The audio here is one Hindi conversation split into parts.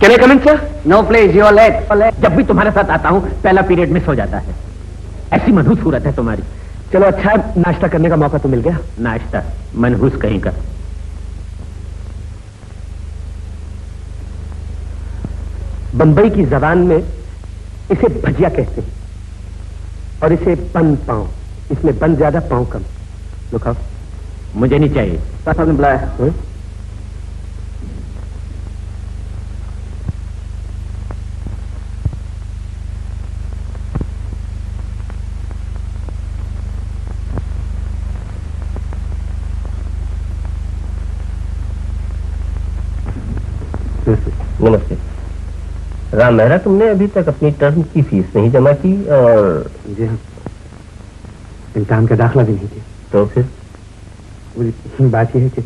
Can I come in sir? No please, you are late. जब भी तुम्हारे साथ आता हूँ पहला पीरियड मिस हो जाता है। ऐसी मनहूस सूरत है तुम्हारी। चलो अच्छा है, नाश्ता करने का मौका तो मिल गया। नाश्ता मनहूस कहीं का। बंबई की जबान में इसे भजिया कहते हैं और इसे बन पाँव। इसमें बन ज्यादा पाँव कम। लो खाओ। मुझे नहीं चाहिए। आपने बुलाया? नमस्ते। राम मेहरा, तुमने अभी तक अपनी टर्म की फीस नहीं जमा की और जी हाँ, इम्तिहान का दाखिला भी नहीं किया। तो फिर बात यह है कि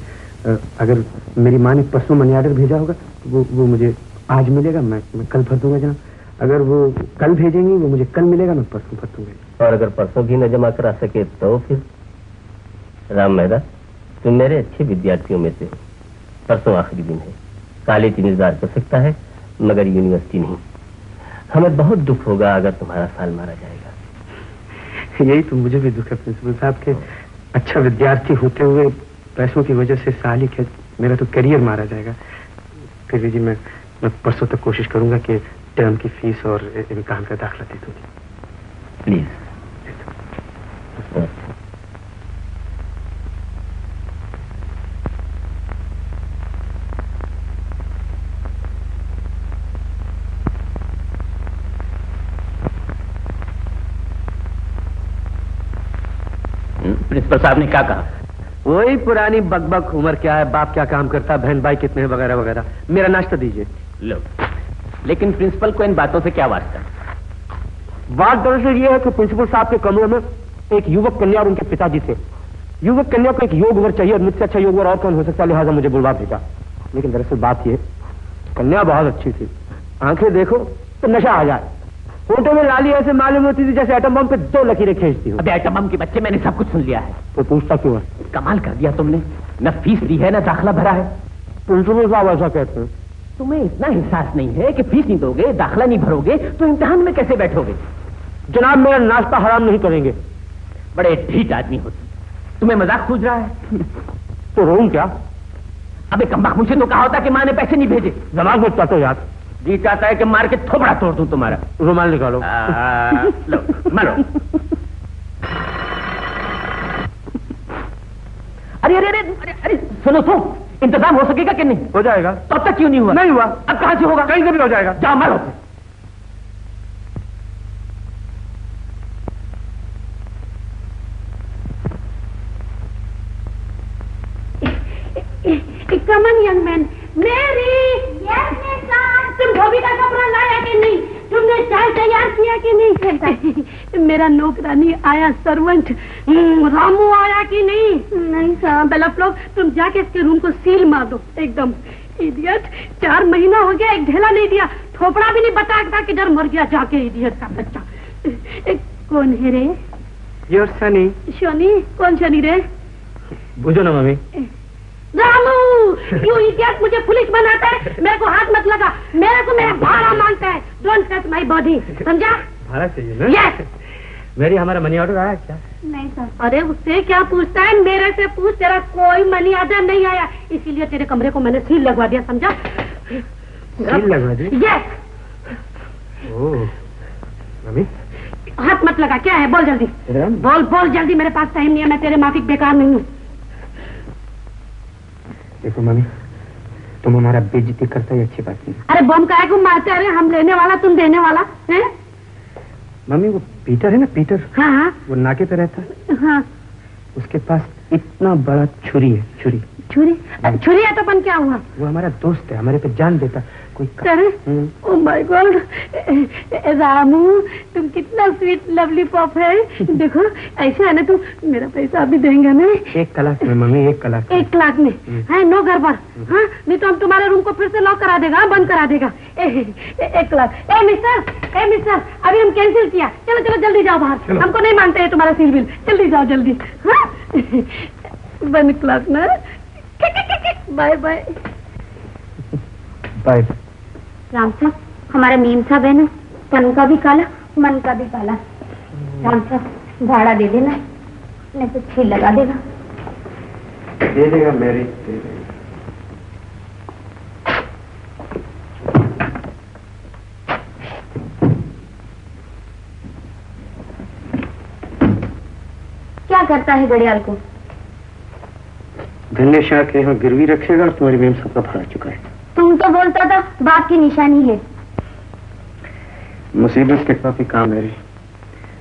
अगर मेरी माँ ने परसों मनी ऑर्डर भेजा होगा तो वो मुझे आज मिलेगा, मैं कल भर दूंगा जनाब। अगर वो कल भेजेंगी वो मुझे कल मिलेगा, मैं परसों भर दूंगा। और अगर परसों भी न जमा करा सके तो फिर? राम मेहरा, तुम मेरे अच्छे विद्यार्थियों में से हो। परसों आखिरी दिन है। कॉलेज इंतजार कर सकता है मगर यूनिवर्सिटी नहीं। हमें बहुत दुख होगा अगर तुम्हारा साल मारा जाएगा। यही तो मुझे भी दुख है प्रिंसिपल साहब के, अच्छा विद्यार्थी होते हुए पैसों की वजह से साल ही क्या मेरा तो करियर मारा जाएगा। फिर जी मैं परसों तक कोशिश करूंगा कि टर्म की फीस और इम्तिहान का दाखिला दे दूंगी। प्लीज। प्रिंसिपल साहब ने क्या कहा? वही पुरानी बकबक, उम्र क्या है, बाप क्या काम करता है, बहन भाई कितने हैं, वगैरह वगैरह। मेरा नाश्ता दीजिए। लो। लेकिन प्रिंसिपल को इन बातों से क्या वास्ता? बात दरअसल ये है कि प्रिंसिपल साहब के कमरे में एक युवक कन्या और उनके पिताजी थे। युवक कन्या को एक योगवर चाहिए और मुझसे अच्छा योगवर और कौन हो सकता है, लिहाजा मुझे बुलवा भेजा। लेकिन दरअसल बात ये, कन्या बहुत अच्छी थी, आंखें देखो तो नशा आ जाए। फोटो में लाली ऐसे मालूम होती थी जैसे एटम बम पे 2 लकीरें खींचती हो। अबे एटम बम के बच्चे, मैंने सब कुछ सुन लिया है। तो पूछता क्यों है? कमाल कर दिया तुमने, न फीस दी है न दाखिला भरा है। प्रिंसिपल साहब ऐसा कहते हैं। तुम्हें इतना एहसास नहीं है कि फीस नहीं दोगे, दाखिला नहीं भरोगे तो इम्तिहान में कैसे बैठोगे? जनाब मेरा नाश्ता हराम नहीं करेंगे। बड़े ढीठ आदमी हो, तुम्हें मजाक सूझ रहा है? तो रोऊं क्या? अबे कमबख्त, मुझे तो कहा होता कि माँ ने पैसे नहीं भेजे। जनाब में चाहते यार, जी चाहता है कि मार के थोपड़ा तोड़ दूं तुम्हारा। रुमाल निकालो। लो मारो। अरे अरे अरे अरे अरे सुनो तो, इंतजाम हो सकेगा कि नहीं? हो जाएगा। तो अब तक क्यों नहीं हुआ? नहीं हुआ। अब कहां से होगा? कहीं से भी हो जाएगा। जाओ मारो। Come on, young man. Mary! Yes, sir. तुम धोबी का कपड़ा लाया कि नहीं? तुमने चाय तैयार किया कि नहीं? मेरा नौकरानी आया, सर्वेंट रामू आया कि नहीं? नहीं सर। बेलफ लोग, तुम जाके इसके रूम को सील मार दो एकदम। इडियट, 4 महीना हो गया, एक ढेला नहीं दिया, थोपड़ा भी नहीं बताया, किधर मर गया जाके इडियट का बच्चा। कौन है रे? योर सनी। शनि? कौन शनि रे? बुझो ना मम्मी। रामू, यू इडियट, मुझे पुलिस बनाता है, मेरे को हाथ मत लगा, मेरे को मेरा भाड़ा मांगता है। डोंट टच माय बॉडी, समझा? भाड़ा चाहिए ना? यस। मेरी हमारा मनी ऑर्डर आया क्या? नहीं सर। अरे उससे क्या पूछता है, मेरे से पूछ, तेरा कोई मनी ऑर्डर नहीं आया, इसीलिए तेरे कमरे को मैंने सील लगवा दिया, समझा? सील लगवा दी? यस। ओह मम्मी, हाथ मत लगा, क्या है? बोल जल्दी, बोल बोल जल्दी, मेरे पास टाइम नहीं है, मैं तेरे माफिक बेकार नहीं हूँ। देखो मम्मी, तुम हमारा बेइज्जती करता ही अच्छी बात नहीं। अरे बम काहे को मारते? अरे हम लेने वाला, तुम देने वाला है? मम्मी वो पीटर है ना, पीटर। हाँ हाँ। वो नाके पे रहता है। हाँ। उसके पास इतना बड़ा छुरी है। छुरी? छुरी? छुरी है तो अपन क्या हुआ? वो हमारा दोस्त है, हमारे पे जान देता कोई। ओह माय गॉड, रामू तुम कितना स्वीट लवली पॉप है। देखो ऐसा है ना, तुम मेरा पैसा अभी देंगे ना? 1 लाख में मम्मी, 1 लाख। 1 लाख में है? नो गड़बड़। हाँ, नहीं तो हम तुम्हारे रूम को फिर से लॉक करा देगा, बंद करा देगा। 1 लाख। ए मिस्टर, अभी हम कैंसिल किया। चलो चलो जल्दी जाओ बाहर, हमको नहीं मानते है तुम्हारा सील बिल। जल्दी जाओ जल्दी। हाँ 1 लाख ना? Bye bye. बाय। राम साहब, हमारा मीम साहब है ना, तन का भी काला मन का भी काला। राम साहब भाड़ा दे देना, नहीं तो छील लगा देगा। दे देगा मेरी, दे देगा। क्या करता है घड़ियाल को? धन्य शाह के यहाँ गिरवी रखेगा और तुम्हारी मेम सबका भाड़ा चुका है। तुम तो बोलता था बाप की निशानी है। मुसीबत के काफी काम है।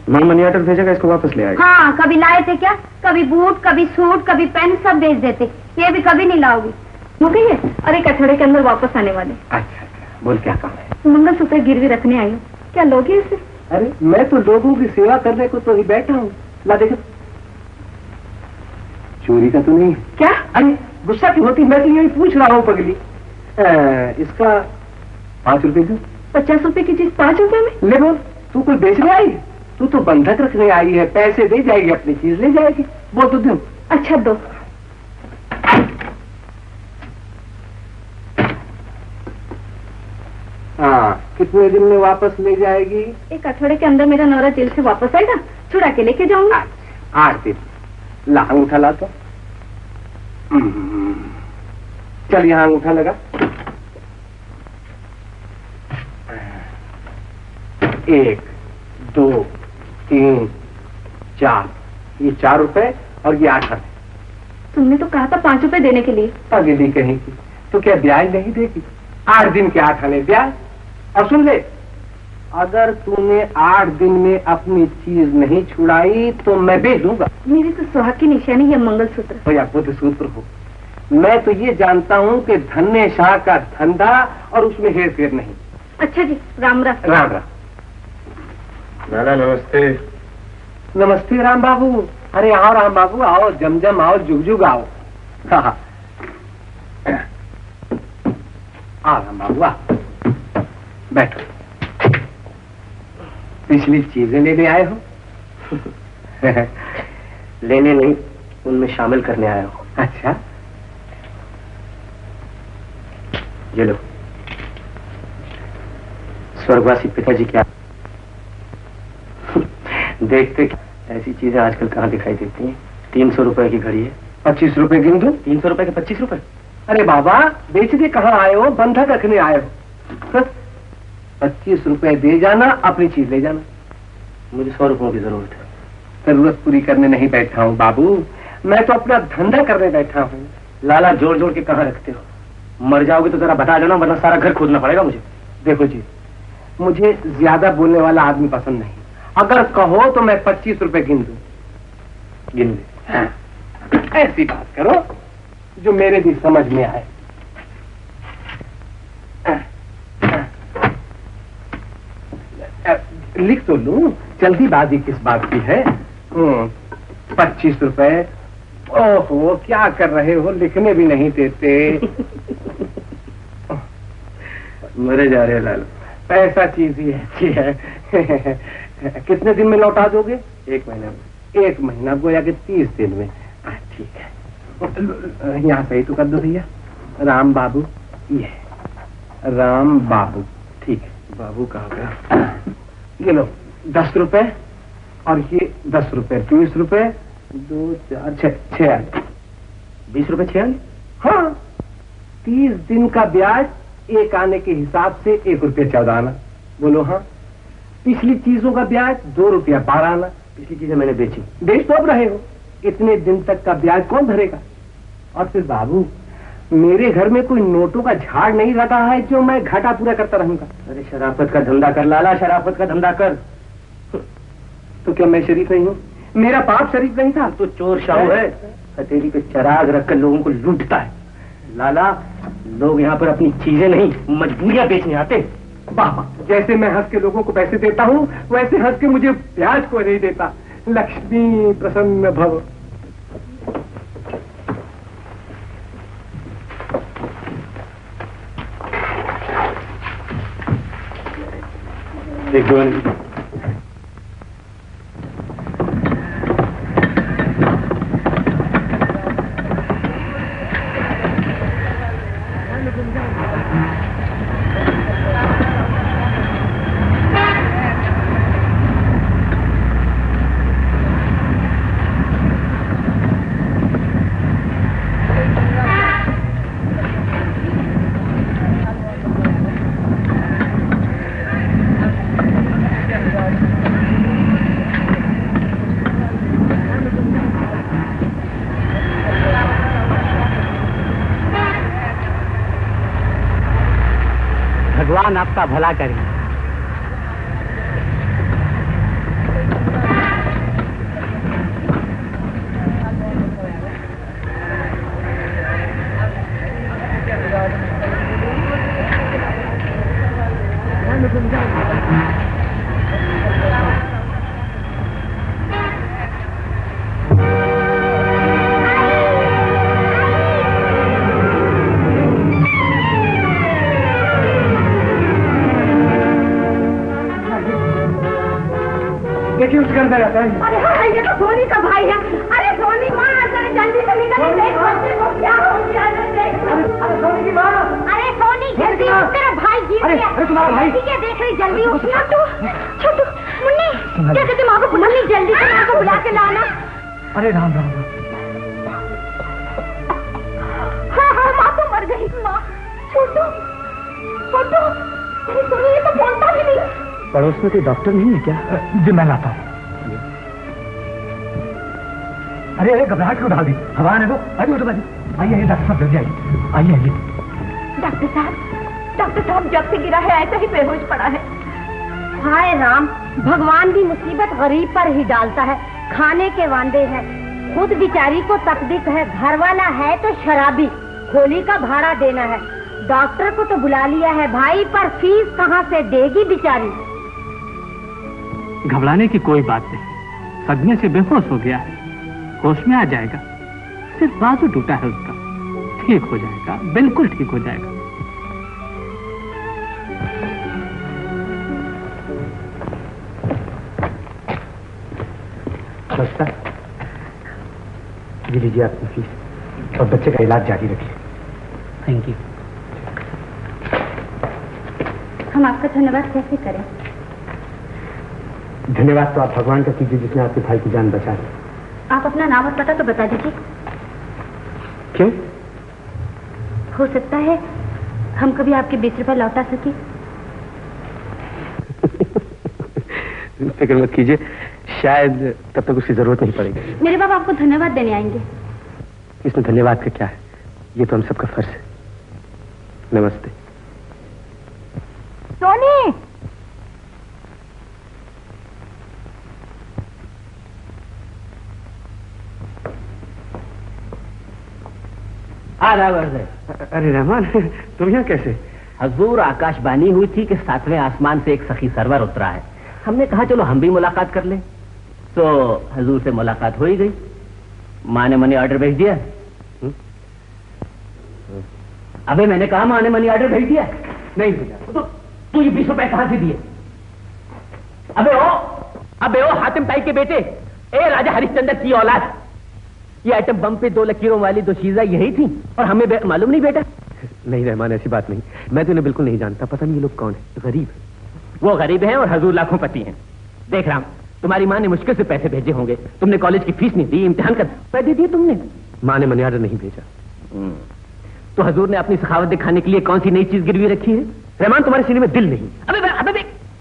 मां मनी ऑर्डर भेजेगा, इसको वापस ले आएगा। हाँ, कभी लाए थे क्या? कभी बूट, कभी सूट, कभी पेन, सब भेज देते। ये भी कभी नहीं लाओगी। मुझे ये अरे कठौड़े के अंदर वापस आने वाले। अच्छा, बोल क्या काम है? मंगलसूत्र गिरवी रखने आई हूँ, क्या लोगे इसे? अरे मैं तो लोगों की सेवा करने को तो ही बैठा हूँ। ला देखो, चोरी का तो नहीं? क्या? अरे गुस्सा क्यों होती? मैं तो यही पूछ रहा हूँ पगली। इसका 5 रुपए दो। 50 रुपए की चीज 5 रुपए में? ले बोल, तू कोई बेचने आई? तू तो बंधक रखने आई है, पैसे दे जाएगी, अपनी चीज ले जाएगी। बोल तो दूं। अच्छा दो। हाँ, कितने दिन में वापस ले जाएगी? 1 अठवाडिये के अंदर मेरा नौरा जेल से वापस आएगा, छुड़ा के लेके जाऊंगा। 8 दिन। ला अंगूठा ला तो। चल यहाँ अंगूठा लगा। 1 2 3 4, ये 4 रुपए और ये 8 आने। तुमने तो कहा था 5 रुपए देने के लिए। पगली कहीं की, तो क्या ब्याज नहीं देगी? 8 दिन के 8 आने ब्याज। और सुन ले, अगर तूने 8 दिन में अपनी चीज नहीं छुड़ाई तो मैं बेच दूंगा। मेरी तो सुहाग की निशानी है मंगलसूत्र। हो या बुद्ध सूत्र हो, मैं तो ये जानता हूँ कि धन्य शाह का धंधा और उसमें हेर फेर नहीं। अच्छा जी, राम राम। राम राम। नाना नमस्ते। नमस्ते राम बाबू। अरे आओ राम बाबू, आओ, जमजम आओ, जुग जुग आओ। हाँ हाँ, आओ राम बाबू, आओ, बैठो। पिछली चीजें लेने आए हो? लेने नहीं, उनमें शामिल करने आया हो। अच्छा, ये लो। स्वर्गवासी पिताजी क्या देखते, ऐसी चीजें आजकल कहाँ दिखाई देती हैं। 300 रुपए की घड़ी है। 25 रुपए गिन दो। 300 रुपए के 25 रुपए? अरे बाबा, बेच के कहाँ आए हो? बंधक रखने आए हो। 25 रुपए दे जाना, अपनी चीज ले जाना। मुझे 100 रुपयों की जरूरत है। जरूरत पूरी करने नहीं बैठा हूँ बाबू, मैं तो अपना धंधा करने बैठा हूँ। लाला जोड़ जोड़ के कहाँ रखते हो? मर जाओगे तो जरा बता देना, वरना सारा घर खोदना पड़ेगा मुझे। देखो जी, मुझे ज्यादा बोलने वाला आदमी पसंद नहीं। अगर कहो तो मैं 25 रुपए गिन दूं। गिन दे। हाँ। ऐसी बात करो जो मेरे भी समझ में आए। लिख तो लूं, जल्दीबाजी किस बात की है? 25 रुपए। ओहो, क्या कर रहे हो? लिखने भी नहीं देते। मरे जा रहे लाल, पैसा चीज ही ऐसी है। कितने दिन में लौटा दोगे? 1 महीना में। 1 महीना गोया कि 30 दिन में। ठीक है, यहाँ सही तो कर दो भैया। राम बाबू, ये राम बाबू। ठीक है, बाबू कहाँ गया? ये लो 10 रुपए और ये 10 रुपए, 20 रुपए, 2 4 6 20 रुपए 6। हाँ, 30 दिन का ब्याज, 1 आने के हिसाब से 1 रुपया 14 आना। बोलो हाँ। पिछली चीजों का ब्याज 2 रुपया 12 आना। पिछली चीजें मैंने बेची। बेच तो अब रहे हो, इतने दिन तक का ब्याज कौन भरेगा? और फिर बाबू, मेरे घर में कोई नोटों का झाड़ नहीं लगा है जो मैं घाटा पूरा करता रहूंगा। अरे शराफत का धंधा कर लाला, शराफत का धंधा कर। तो क्या मैं शरीफ नहीं हूँ? मेरा बाप शरीफ नहीं था? तो चोर शाहू है, हथेली पे चराग रखकर लोगों को लूटता है। लाला, लोग यहाँ पर अपनी चीजें नहीं, मजबूरियां बेचने आते। बाबा, जैसे मैं हंस के लोगों को पैसे देता हूँ, वैसे हंस के मुझे ब्याज को नहीं देता। लक्ष्मी प्रसन्न भव। देखो भगवान आपका भला करे। देखिए उसके अंदर आता है। अरे हाँ, ये तो सोनी का भाई है। अरे सोनी माँ, अरे जल्दी से निकल, देख बच्चे को क्या हो गया है, देख। अरे सोनी की माँ। अरे सोनी जल्दी, तेरा भाई गिर गया। अरे तुम्हारा भाई। ठीक है, देख रही, जल्दी उठ। छोटू मुन्नी, क्या कहते, माँ को बुला ली, जल्दी से माँ को बुला के लाना। अरे राम राम। हाँ, माँ तो मर गई। माँ, छोटू, अरे सोनी, ये तो बोलता भी नहीं। पड़ोस में कोई डॉक्टर नहीं है क्या? जी मैं लाता हूँ। अरे अरे घबराहट क्यों डाल दी? हवा आने दो। अरे उठो बाजी। आइए डॉक्टर साहब, जल्दी आइए। आइए। डॉक्टर साहब जब से गिरा है ऐसा ही बेहोश पड़ा है। हाय राम, भगवान भी मुसीबत गरीब पर ही डालता है। खाने के वांदे हैं, खुद बेचारी को तकलीफ है, घर वाला है तो शराबी, खोली का भाड़ा देना है। डॉक्टर को तो बुला लिया है भाई, पर फीस कहाँ से देगी बेचारी? घबराने की कोई बात नहीं, सदमे से बेहोश हो गया है, होश में आ जाएगा। सिर्फ बाजू टूटा है उसका, ठीक हो जाएगा, बिल्कुल ठीक हो जाएगा। नमस्कार। ये लीजिए आपकी फीस और बच्चे का इलाज जारी रखिए। Thank you. हम आपका धन्यवाद कैसे करें? धन्यवाद तो आप भगवान का कीजिए जिसने आपके भाई की जान बचा ली। आप अपना नाम और पता तो बता दीजिए। क्यों? हो सकता है हम कभी आपके 20 रुपए लौटा सके। फिक्र मत कीजिए, शायद तब तक उसकी जरूरत नहीं पड़ेगी। मेरे बाप आपको धन्यवाद देने आएंगे। इसमें धन्यवाद का क्या है, ये तो हम सबका फर्ज है। नमस्ते। सोनी, अरे रहमान, तुम यहाँ कैसे? हजूर, आकाशवाणी हुई थी कि 7वें आसमान से एक सखी सरवर उतरा है। हमने कहा चलो हम भी मुलाकात कर लें, तो हजूर से मुलाकात हो ही गई। माँ ने मनी ऑर्डर भेज दिया। अबे मैंने कहा माँ ने मनी ऑर्डर भेज दिया। नहीं भेजा। तो तू ये 20 रुपए कहां से दिए? अबे ओ हातिम ताई के बेटे, ए राजा हरिश्चंद्र की औलाद, ये आइटम बम पे 2 लकीरों वाली 2 चीजें यही थी और हमें मालूम नहीं बेटा? नहीं रहमान, ऐसी बात नहीं, मैं तो इन्हें बिल्कुल नहीं जानता। पता नहीं ये लोग कौन है, गरीब है। वो गरीब हैं और हजूर लाखों पति हैं। देख राम, तुम्हारी माँ ने मुश्किल से पैसे भेजे होंगे, तुमने कॉलेज की फीस नहीं दी, इम्तिहान का पैसे दिए तुमने। माँ ने मनी ऑर्डर नहीं भेजा। तो हजूर ने अपनी सखावत दिखाने के लिए कौन सी नई चीज गिरवी रखी है? रहमान, तुम्हारे सीने में दिल नहीं।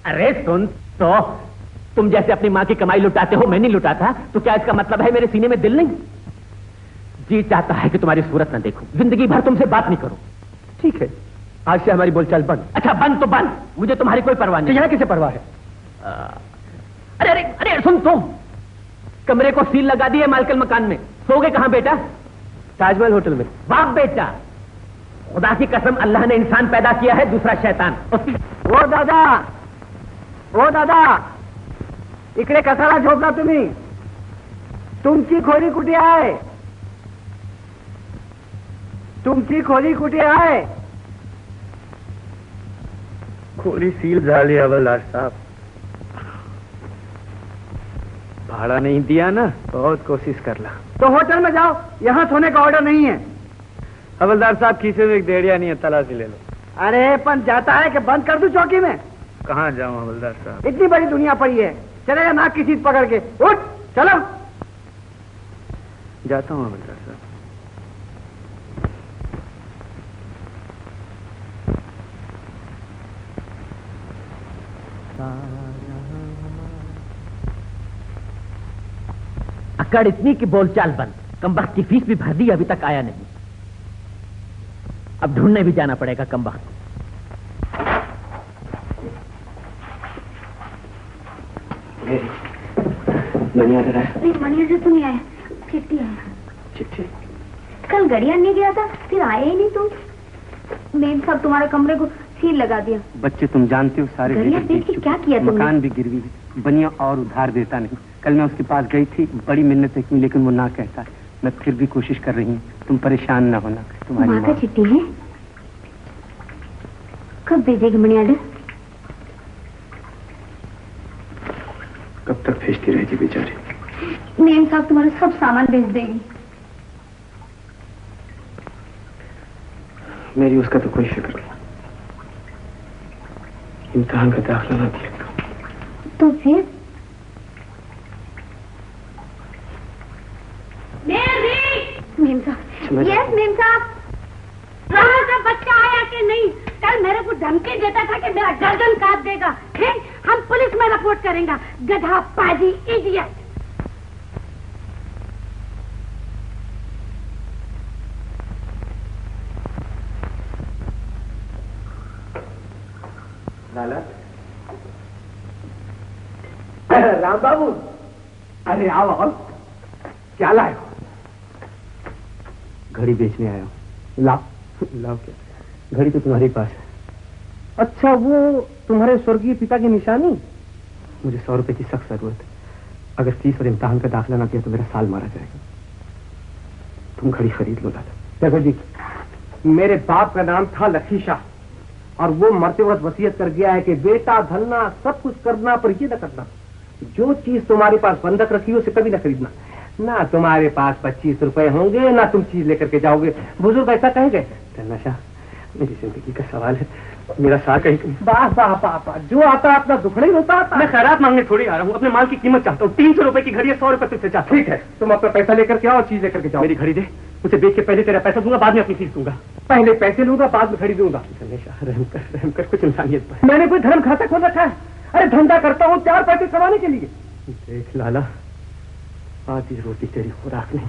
अरे सुन तो, तुम जैसे अपनी माँ की कमाई लुटाते हो, मैं नहीं लुटाता, तो क्या इसका मतलब है मेरे सीने में दिल नहीं? जी चाहता है कि तुम्हारी सूरत न देखूं, जिंदगी भर तुमसे बात नहीं करूं। ठीक है, आज से हमारी बोलचाल बंद। अच्छा बंद तो बंद, मुझे तुम्हारी कोई परवाह नहीं। तो यहाँ किसे परवाह है? अरे अरे अरे सुन तुम, कमरे को सील लगा दिए मालकल मकान में, सोगे कहां बेटा? ताजमहल होटल में। बाप बेटा, खुदा की कसम, अल्लाह ने इंसान पैदा किया है, दूसरा शैतान। ओ दादा इकडे कसाला झोपला तुम्ही? तुमची खोली कुठे आहे? तुमची खोली कुठे आहे? खोली सील झाली हवलदार साहब। भाड़ा नहीं दिया ना, बहुत कोशिश कर ला। तो होटल में जाओ, यहाँ सोने का ऑर्डर नहीं है। हवलदार साहब, खीसे में एक डेढ़िया नहीं है, तलाशी ले लो। अरे पण जाता है कि बंद कर दूं चौकी में? कहाँ जाऊं हवलदार साहब? इतनी बड़ी दुनिया पड़ी है, चलेगा नाक की चीज पकड़ के। उठ चलो। जाता हूँ हवलदार साहब। अकड़ इतनी कि बोलचाल बंद, कमबख्त की फीस भी भर दी, अभी तक आया नहीं। अब ढूंढने भी जाना पड़ेगा कमबख्त। मनी ऑर्डर आया? नहीं, मनी ऑर्डर तो नहीं आया, चिट्ठी आया। चिट्ठी? कल गड़िया नहीं गया था, फिर आए ही नहीं तुम। मेम साहब तुम्हारे कमरे को सील लगा दिया। बच्चे तुम जानते हो सारे गड़िया देख के क्या किया तुमने? मकान भी गिरवी है, बनिया और उधार देता नहीं। कल मैं उसके पास गई थी, बड़ी मिन्नतें की, लेकिन वो ना कहता है। मैं फिर भी कोशिश कर रही हूँ, तुम परेशान ना होना। तुम्हारी माँ का चिट्ठी है, कब भेजेगी मनी ऑर्डर? कब तक भेजती रहेगी बेचारी? मेम साहब तुम्हारे सब सामान भेज देगी। मेरी उसका तो कोई फिक्र नहीं। इम्तिहान का दाखिला ना दिया तो फिर? मेम साहब, यस मेम साहब। वहाँ से बच्चा आया कि नहीं? कल मेरे को धमकी देता था कि मेरा गर्दन काट देगा। हम पुलिस में रिपोर्ट करेंगे। गधा पाजी इडियट। लाला, राम बाबू, अरे आओ आओ, क्या लाए हो? घड़ी बेचने आया हूँ। लाओ लाओ क्या? घड़ी तो तुम्हारे पास है। अच्छा, वो तुम्हारे स्वर्गीय पिता की निशानी? मुझे 100 रुपए की सख्त जरूरत है। अगर फीस और इम्तिहान का दाखिला ना किया तो मेरा साल मारा जाएगा। तुम घड़ी खरीद लो लाला। देखो जी, मेरे बाप का नाम था लखी शाह और वो मरते वक्त वसीयत कर गया है कि बेटा धलना सब कुछ करना पर ये न करना, जो चीज तुम्हारे पास बंधक रखी हो उसे कभी न खरीदना। ना तुम्हारे पास 25 रुपए होंगे, ना तुम चीज लेकर के जाओगे। बुजुर्ग ऐसा कह गए। धलना शाह, मेरी जिंदगी का सवाल है, मेरा साथ कहीं। वाह वाह वाह वाह, जो आता है अपना दुखड़ा ही रोता आता। मैं खैरात मांगने थोड़ी आ रहा हूँ, अपने माल की कीमत चाहता हूँ। 300 रुपए की घड़ी है, 100 रुपए तुझसे चाहता हूँ। ठीक है, तुम अपना पैसा लेकर के आओ और चीज लेकर के जाओ। मेरी घड़ी दे, उसे बेच के पहले तेरा पैसा दूंगा, बाद में अपनी फीस दूंगा। पहले पैसे लूंगा, बाद में खड़ी दूंगा। रहम कर कुछ इंसानियत पर। मैंने कोई धर्म खाता खोल रखा है? अरे धंधा करता हूँ 4 पैसे कमाने के लिए। देख लाला, आधी रोटी तेरी खुराक नहीं,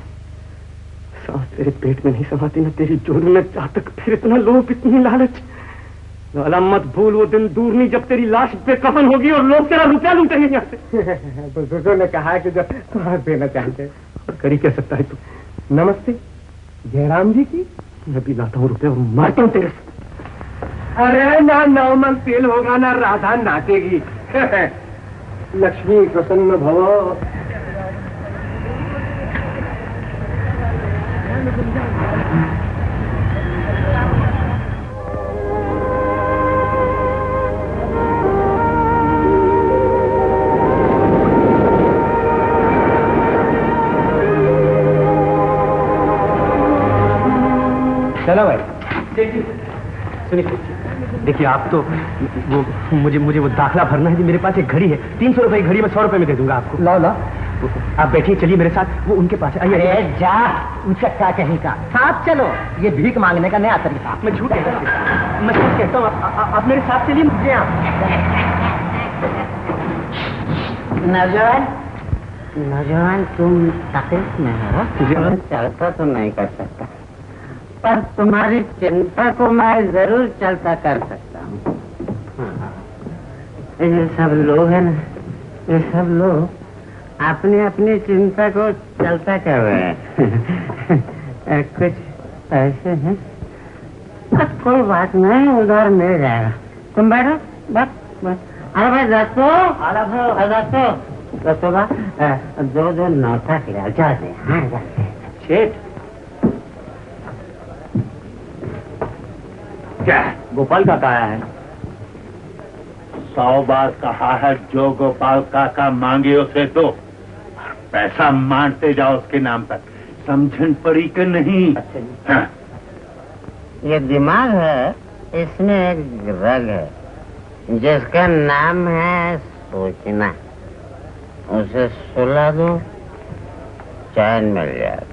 सांस तेरे पेट में नहीं समाती, न तेरी जोड़ी में चातक, फिर इतना लोभ, इतनी लालच। लाला मत भूल, वो दिन दूर नहीं जब तेरी लाश बेकफन होगी और लोग तेरा रुपया लूटेंगे यहाँ से। बुजुर्गों ने कहा है कि जब तुम्हारा देना चाहते हैं। और करी क्या सकता है तू? नमस्ते, जयराम जी की। मैं भी लाता हूँ रुपया और मारता हूँ तेरे से। अरे ना नौमन तेल होगा, ना राधा नाचेगी। लक्ष्मी प्रसन्न भव। चलो भाई, सुनिए, देखिए आप तो वो मुझे वो दाखला भरना है जी। मेरे पास एक घड़ी है, 300 रुपए की घड़ी में 100 रुपए में दे दूंगा आपको। ला ला, आप बैठिए, चलिए मेरे साथ, वो उनके पास है। आइए। अरे जा, उनका क्या कहेगा? साथ चलो, ये भीख मांगने का नया तरीका। मैं झूठ कहता हूँ, आप मेरे साथ चलिए। नौजवान तुम तकलीफ में हो? चलता तो नहीं कर सकता, पर तुम्हारी चिंता को मैं जरूर चलता कर सकता हूँ। ये सब लोग हैं ना, ये सब लोग अपनी अपनी चिंता को चलता कर रहे हैं। कुछ पैसे हैं, कोई बात नहीं, उधर मिल जाएगा। तुम बैठो, बस। अरे भाई दत्तो बा, 2 नौता खिला जाते। हाँ जाते। शेठ, क्या गोपाल काका आया है? 100 बार कहा है, जो गोपाल काका मांगे उसे दो, पैसा मांगते जाओ उसके नाम पर। समझन पड़ी कि नहीं? अच्छा जी। हाँ। ये दिमाग है, इसमें एक रग है जिसका नाम है सोचना। उसे सुला दो, चैन मिल जाएगा।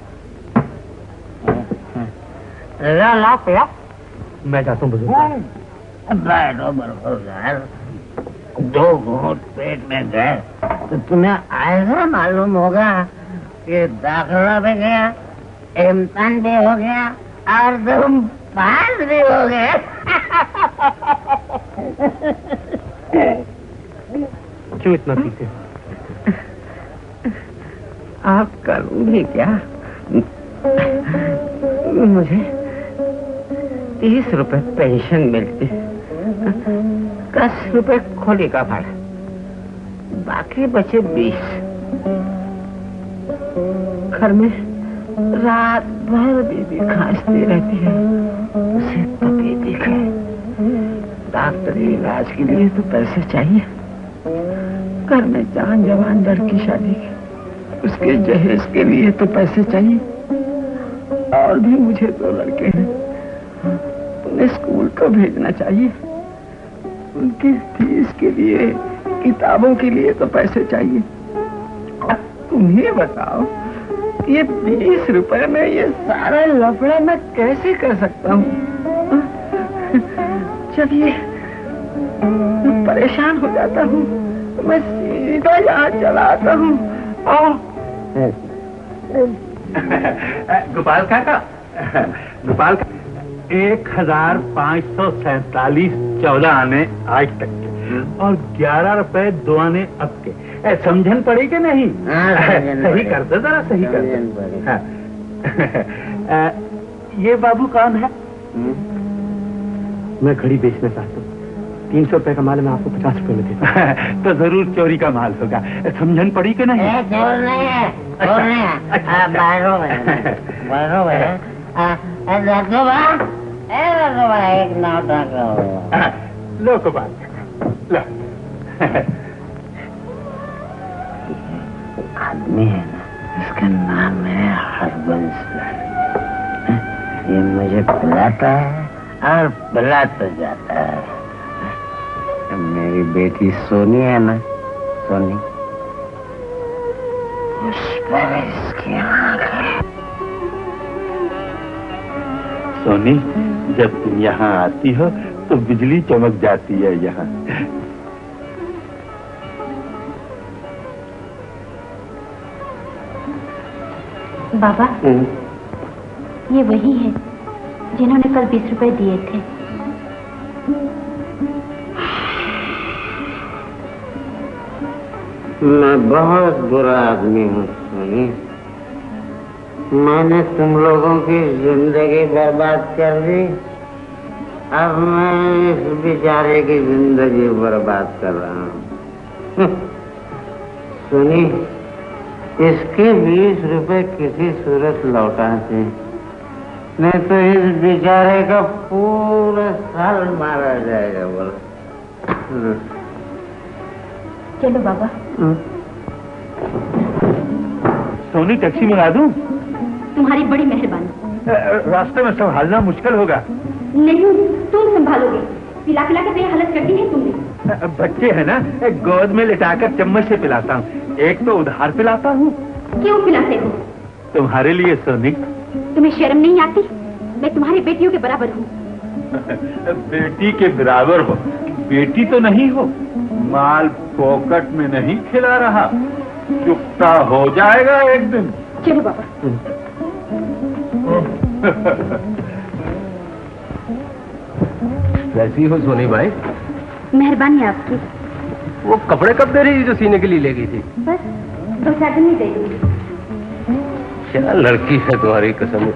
ला मैं जाता हूँ बुजुर्ग। बैठो बरखुरदार, 2 घूंट पेट में गए तो तुम्हें ऐसा मालूम होगा कि दाखिला भी गया, इम्तिहान भी हो गया और तुम पास भी हो गए। क्यों इतना पीते? आप करूंगी क्या? मुझे 30 रुपए पेंशन मिलती, 10 रुपए खोली का भाड़ा, बाकी बचे 20। घर में रात भर बीबी खांसती रहती है, उसे पति दिखे। डॉक्टरी इलाज के लिए तो पैसे चाहिए। घर में जान जवान लड़की शादी की, उसके जहेज के लिए तो पैसे चाहिए। और भी मुझे 2 लड़के हैं, उन्हें स्कूल को भेजना चाहिए। उनकी फीस के लिए, किताबों के लिए तो पैसे चाहिए। अब तुम्हें बताओ, ये 20 रुपए में ये सारा लफड़ा मैं कैसे कर सकता हूँ? जब ये परेशान हो जाता हूँ तो मैं सीधा यहाँ चला आता हूँ। गोपाल काका, गोपाल का 1547 14 आने आज तक के, और 11 रुपए 2 आने अब के। समझन पड़ी कि नहीं? सही कर दो, जरा सही कर दो। ये बाबू कौन है? मैं घड़ी बेचना चाहता हूँ। 300 रुपए का माल मैं आपको 50 रुपए में देता हूँ। तो जरूर चोरी का माल होगा। समझन पड़ी कि नहीं? चोर नहीं है, चोर नहीं है, बाहरों है। एक नाटक लो गोपाल, लो। आदमी है ना, इसका नाम है हरबंस। ये मुझे पिलाता है और पिलाता जाता है। मेरी बेटी सोनी है ना, सोनी, उस पर इसकी आँख है। सोनी, जब तुम यहाँ आती हो तो बिजली चमक जाती है यहाँ। बाबा, ये वही है जिन्होंने कल 20 रुपए दिए थे। मैं बहुत बुरा आदमी हूँ सोनी। मैंने तुम लोगों की जिंदगी बर्बाद कर दी। अब मैं इस बेचारे की जिंदगी बर्बाद कर रहा हूँ। सुनी, इसके 20 रुपए किसी सूरत लौटा दे, नहीं तो इस बेचारे का पूरा साल मारा जाएगा। बोलो। चलो बाबा। सोनी, टैक्सी मंगा दूं? तुम्हारी बड़ी मेहरबानी। रास्ते में संभालना मुश्किल होगा। नहीं, तुम संभालोगे। पिला पिला के ये हालत कर दी है तुमने। बच्चे है ना, गोद में लिटाकर चम्मच से पिलाता हूँ, एक तो उधार पिलाता हूँ। क्यों पिलाते हो? तुम्हारे लिए सोनी। तुम्हें शर्म नहीं आती? मैं तुम्हारी बेटियों के बराबर हूँ। बेटी के बराबर हो? बेटी तो नहीं हो। माल पॉकेट में नहीं खिला रहा, चुकता हो जाएगा एक दिन। चलो बाबा। कैसी हो सोनी भाई? मेहरबानी आपकी। वो कपड़े कब दे रही जो सीने के लिए ले गई थी? बस 2-4 दिन ही देगी। क्या लड़की है तुम्हारी, कसम।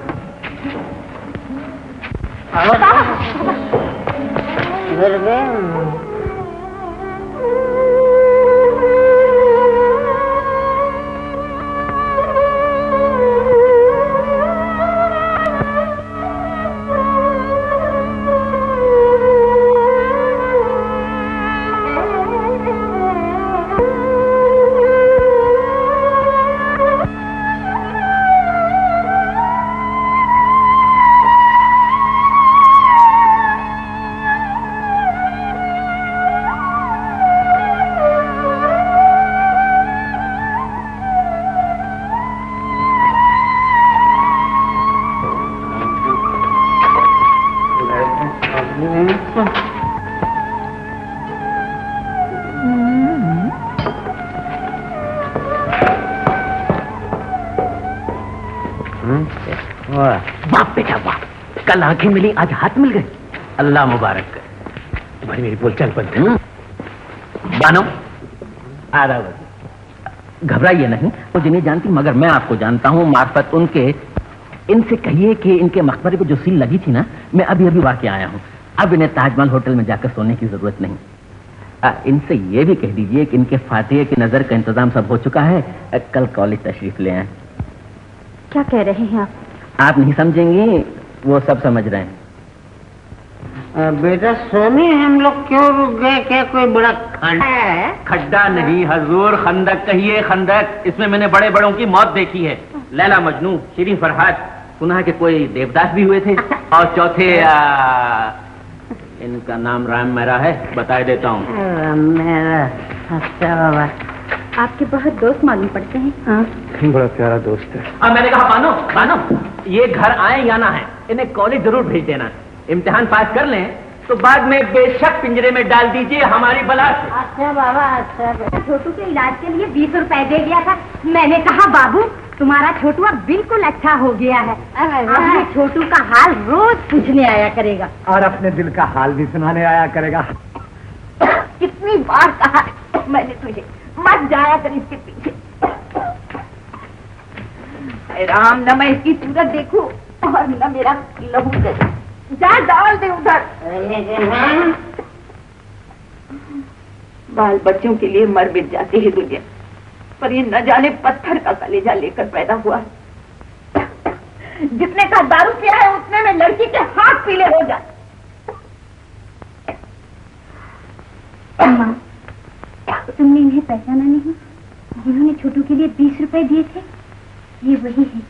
वाह बेटा वाह, कल आंखें मिली, आज हाथ मिल गए। अल्लाह मुबारक कर। तुम्हारी मेरी बोलचाल बंद है। बानो, आधा बजे घबराइए नहीं, मुझे नहीं जानती मगर मैं आपको जानता हूँ मार्फत उनके। इनसे कहिए कि इनके मकबरे पे जो सील लगी थी ना, मैं अभी अभी वाकई आया हूँ। अब इन्हें ताजमहल होटल में जाकर सोने की जरूरत नहीं। इनसे ये भी कह दीजिए कि इनके फातिहे की नजर का इंतजाम सब हो चुका है। कल कॉलेज तशरीफ ले आए। क्या कह रहे हैं आप नहीं समझेंगी, वो सब समझ रहे हैं। बेटा सोनी, हम लोग क्यों रुक गए? क्या कोई बड़ा खड्डा है? खड्डा नहीं हजूर, खंदक कहिए, खंदक। इसमें मैंने बड़े बड़ों की मौत देखी है। लैला मजनू, शिरीन फरहाद, सुना कि कोई देवदास भी हुए थे। और चौथे इनका नाम राम मेरा है, बता देता हूँ। अच्छा बाबा, आपके बहुत दोस्त मालूम पड़ते हैं। बड़ा प्यारा दोस्त है। अब मैंने कहा बानो बानो, ये घर आए या ना है, इन्हें कॉलेज जरूर भेज देना। इम्तिहान पास कर लें तो बाद में बेशक पिंजरे में डाल दीजिए हमारी बला से। अच्छा बाबा, अच्छा। छोटू के इलाज के लिए 20 रुपए दे दिया था। मैंने कहा बाबू तुम्हारा छोटू अब बिल्कुल अच्छा हो गया है। अपने छोटू का हाल रोज पूछने आया करेगा और अपने दिल का हाल भी सुनाने आया करेगा। कितनी बार कहा मैंने तुझे, मत जाया कर इसके पीछे। राम, न मैं इसकी सूरत देखूं और न मेरा लहू देखूं। जा डाल दे उधर। बाल बच्चों के लिए मर मिट जाती है दुनिया, पर ये न जाने पत्थर का कलेजा लेकर पैदा हुआ। जितने का दारू पिया है उतने में लड़की के हाथ पीले हो जाए। अम्मा, तुमने इन्हें पहचाना नहीं? जिन्होंने छोटू के लिए 20 रुपए दिए थे, ये वही है।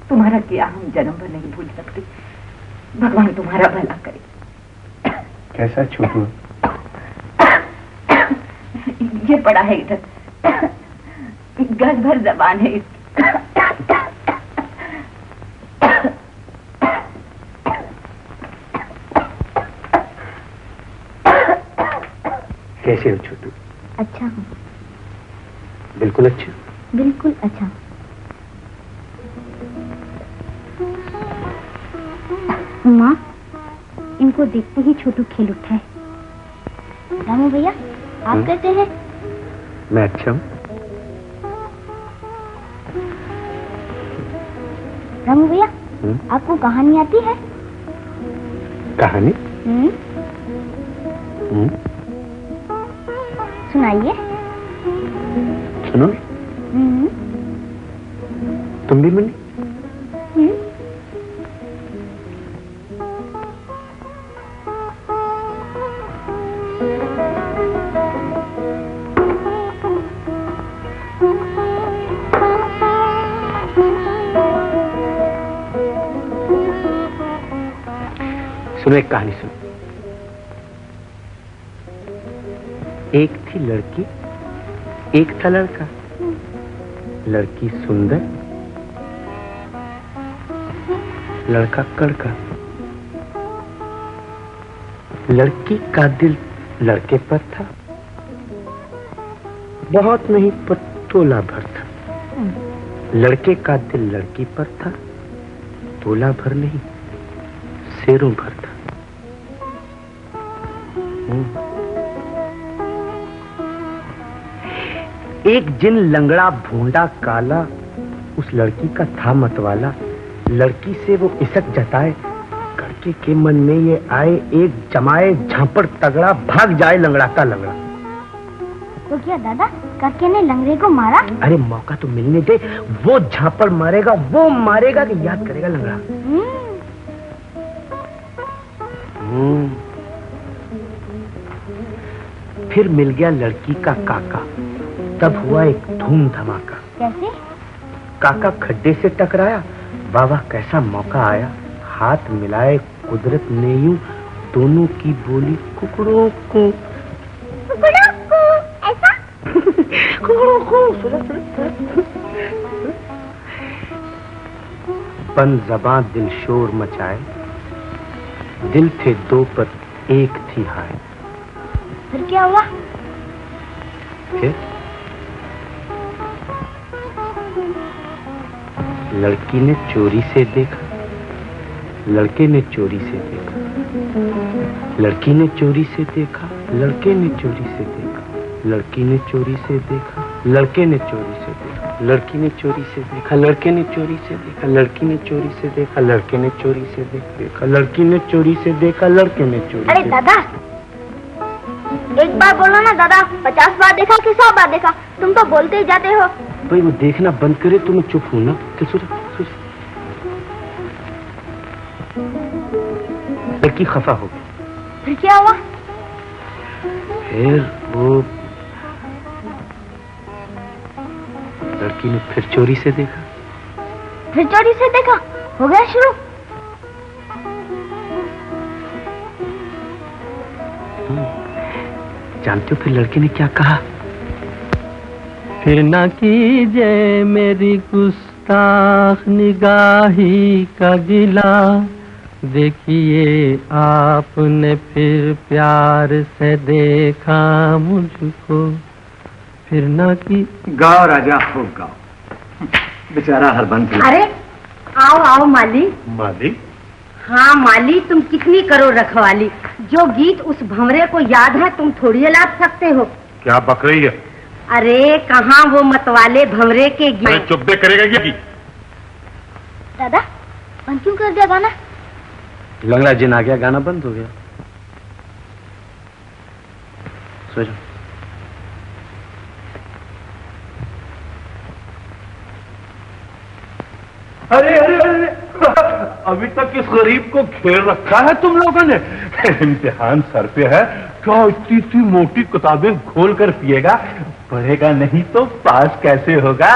तुम्हारा किया हम जन्म भर नहीं भूल सकते। भगवान तुम्हारा भला करे। कैसा छोटू? ये पड़ा है इधर, गज भर जबान है इसकी। कैसे हो छोटू? अच्छा हूँ। बिल्कुल अच्छे? बिल्कुल अच्छा। माँ, इनको देखते ही छोटू खेल उठा है। रामू भैया, आप कैसे हैं? मैं अच्छा हूँ। रामू भैया, आपको कहानी आती है? कहानी? सुनाइए। सुनो। तुम भी मनी? सुनो, एक कहानी सुनो। एक थी लड़की, एक था लड़का। लड़की सुंदर, लड़का कड़का। लड़की का दिल लड़के पर था, बहुत नहीं पर तोला भर था। लड़के का दिल लड़की पर था, तोला भर नहीं, शेरों भर था। एक जिन लंगड़ा भूंडा काला उस लड़की का था मतवाला। लड़की से वो इसक जताए, लड़के के मन में ये आए, एक जमाए झांपड़ तगड़ा, भाग जाए लंगड़ा का लंगड़ा। तो क्या दादा, करके ने लंगड़े को मारा? अरे मौका तो मिलने दे, वो झांपड़ मारेगा, वो मारेगा कि याद करेगा लंगड़ा। फिर मिल गया लड़की का काका, तब हुआ एक धूम धमाका। कैसे? काका खड्डे से टकराया, वाह कैसा मौका आया। हाथ मिलाए कुदरत ने यूं, दोनों की बोली कुकड़ों को। ऐसा? कुकड़ों को। बंद ज़बां दिल शोर मचाए, दिल थे दो पर एक थी हाय। फिर क्या हुआ? फिर लड़की ने चोरी से देखा, लड़के ने चोरी से देखा। लड़की ने चोरी से देखा, लड़के ने चोरी से देखा। लड़की ने चोरी से देखा, लड़के ने चोरी से देखा, लड़की ने चोरी से देखा, लड़के ने चोरी से देखा, लड़की ने चोरी से देखा, लड़के ने चोरी से देखा, लड़की ने चोरी से देखा, लड़के ने चोरी। अरे दादा, एक बार बोलो ना दादा। 50 बार देखा कि 100 बार देखा? तुम तो बोलते ही जाते हो। भाई वो देखना बंद करे तो मैं चुप हूँ ना। लड़की खफा हो गई। फिर क्या हुआ? फिर वो लड़की ने फिर चोरी से देखा। फिर चोरी से देखा? हो गया शुरू? जानते हो फिर लड़के ने क्या कहा? फिर ना कीजिए मेरी गुस्ताख निगाही का गिला, देखिए आपने फिर प्यार से देखा मुझको, फिर ना की। गाओ राजा हो गाओ। बेचारा हरबंस। अरे आओ आओ माली। माली? हाँ माली, तुम कितनी करोड़ रखवाली। जो गीत उस भंवरे को याद है तुम थोड़ी लाद सकते हो। क्या बक रही है? अरे कहाँ वो मतवाले भंवरे के गीत। चुप दे करेगा क्या? दादा बंद क्यों कर दिया गाना? लंगड़ा जिन आ गया, गाना बंद हो गया। सो जाओ। अरे अरे अरे, अभी तक इस गरीब को घेर रखा है तुम लोगों ने। इम्तिहान सर पे है, क्या इतनी सी मोटी किताबें खोल कर पिएगा? पढ़ेगा नहीं तो पास कैसे होगा?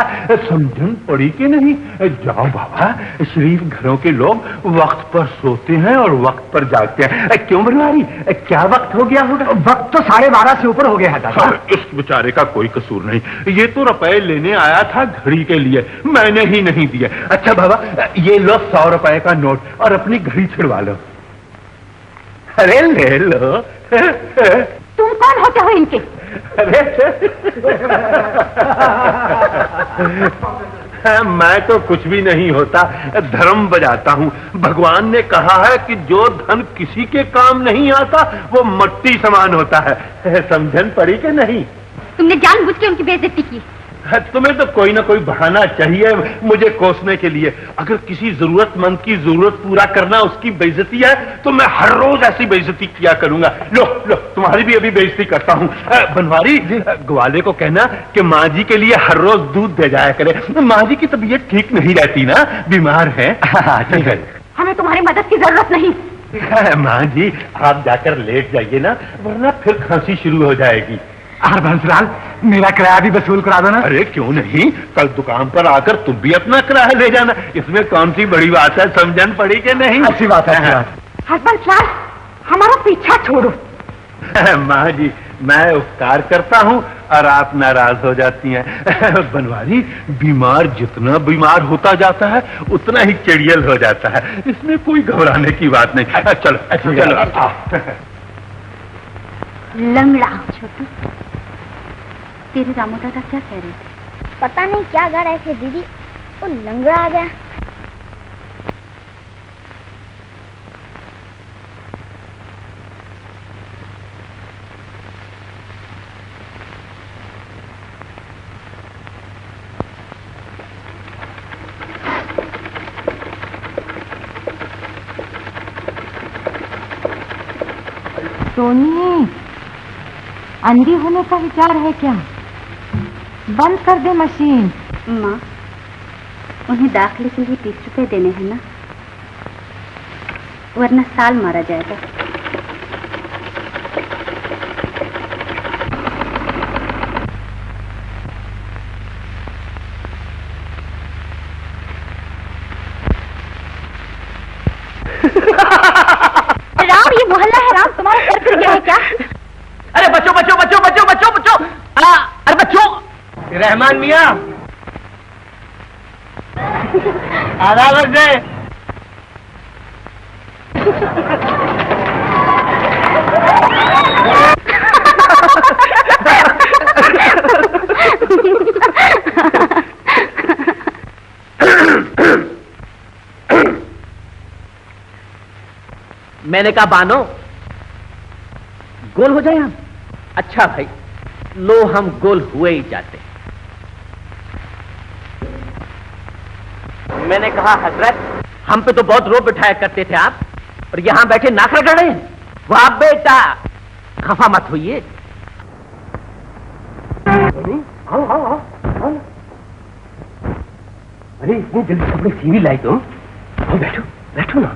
समझन पड़ी कि नहीं? जाओ बाबा, शरीफ घरों के लोग वक्त पर सोते हैं और वक्त पर जागते हैं। क्यों बनवारी, क्या वक्त हो गया होगा? वक्त तो 12:30 से ऊपर हो गया है दादा। इस बेचारे का कोई कसूर नहीं। ये तो रुपए लेने आया था घड़ी के लिए, मैंने ही नहीं दिए। अच्छा बाबा, ये लो 100 रुपए का नोट और अपनी घड़ी छिड़वा लो। अरे ले लो। तुम कौन होते हो इनके? मैं तो कुछ भी नहीं होता, धर्म बजाता हूँ। भगवान ने कहा है कि जो धन किसी के काम नहीं आता वो मट्टी समान होता है। समझन पड़ी कि नहीं? तुमने जानबूझ के उनकी बेइज्जती की। तुम्हें तो कोई ना कोई बहाना चाहिए मुझे कोसने के लिए। अगर किसी जरूरतमंद की जरूरत पूरा करना उसकी बेइज्जती है तो मैं हर रोज ऐसी बेइज्जती किया करूंगा। लो लो, तुम्हारी भी अभी बेइज्जती करता हूँ। बनवारी, ग्वाले को कहना कि माँ जी के लिए हर रोज दूध दे जाया करे। माँ जी की तबीयत ठीक नहीं रहती ना, बीमार है। ठीक है, हमें तुम्हारी मदद की जरूरत नहीं। माँ जी आप जाकर लेट जाइए ना, वरना फिर खांसी शुरू हो जाएगी। हरबंसलाल, मेरा किराया भी वसूल करा दो ना। अरे क्यों नहीं, कल दुकान पर आकर तुम भी अपना किराया ले जाना। इसमें कौन सी बड़ी बात है? समझन पड़ी कि नहीं? अच्छी बात है। हरबंसलाल, हमारा पीछा छोड़ो। माँ जी, मैं उपकार करता हूँ और आप नाराज हो जाती हैं। बनवारी, बीमार जितना बीमार होता जाता है उतना ही चिड़ियल हो जाता है। इसमें कोई घबराने की बात नहीं। चलो चलो। लंगड़ा। छोटू, तेरे रामू दादा क्या कह रहे थे? पता नहीं क्या गा रहे थे दीदी, वो लंगड़ा आ गया। सोनी, अंधी होने का विचार है क्या? बंद कर दे मशीन। माँ, उन्हें दाखिले के लिए 30 रुपए देने हैं ना, वरना साल मारा जाएगा। राम, ये मोहल्ला है राम, तुम्हारा सर फिर गया है क्या? अरे बच्चों बच्चों बच्चों बच्चों बच्चों बच्चों, अरे बच्चों, रहमान मियाँ आधा बज गए। मैंने कहा बानो, गोल हो जाए हम। अच्छा भाई, लो हम गोल हुए ही जाते। मैंने कहा हजरत, हम पे तो बहुत रोब बिठाया करते थे आप, और यहां बैठे नाक रगड़ रहे हैं। वाह बेटा, खफा मत होइए। आओ आओ आओ आओ। अरे इतनी जल्दी कपड़े सीवी लाई तुम? आओ बैठो बैठो ना,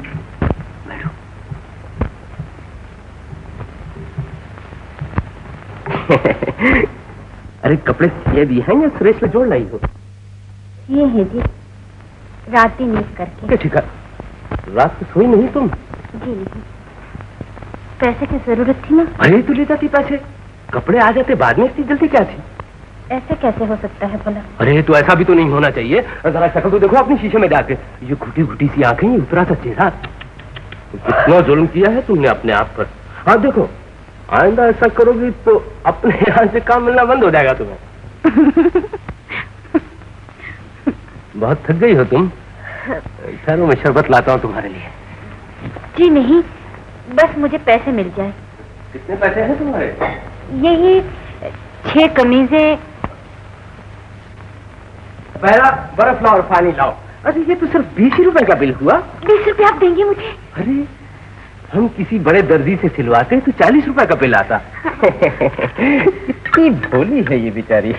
बैठो। अरे कपड़े सिए भी हैं या सुरेश में जोड़ लाई हो? ये है जी, रात दिन मिस करके। ठीक है, रात को सोई नहीं तुम? जी नहीं, पैसे की जरूरत थी ना। अरे तू ले जाती पैसे, कपड़े आ जाते बाद में, इतनी जल्दी क्या थी? ऐसे कैसे हो सकता है भला? अरे तो ऐसा भी तो नहीं होना चाहिए। जरा शक्ल तो देखो अपनी शीशे में जाके, ये घुटी घुटी सी आंखें, ये उतरा सा चेहरा, कितना जुल्म किया है तुमने अपने आप पर। हाँ देखो, आइंदा ऐसा करोगी तो अपने यहाँ से काम मिलना बंद हो जाएगा तुम्हें। बहुत थक गई हो तुम, ठहरो मैं शरबत लाता हूँ तुम्हारे लिए। जी नहीं, बस मुझे पैसे मिल जाए। कितने पैसे हैं तुम्हारे? यही 6 कमीजें। पहला बर्फ लाओ और पानी लाओ। अरे ये तो सिर्फ 20 रुपए का बिल हुआ। 20 रुपए आप देंगे मुझे? अरे हम किसी बड़े दर्जी से सिलवाते तो 40 रुपए का बिल आता। इतनी भोली है ये बेचारी।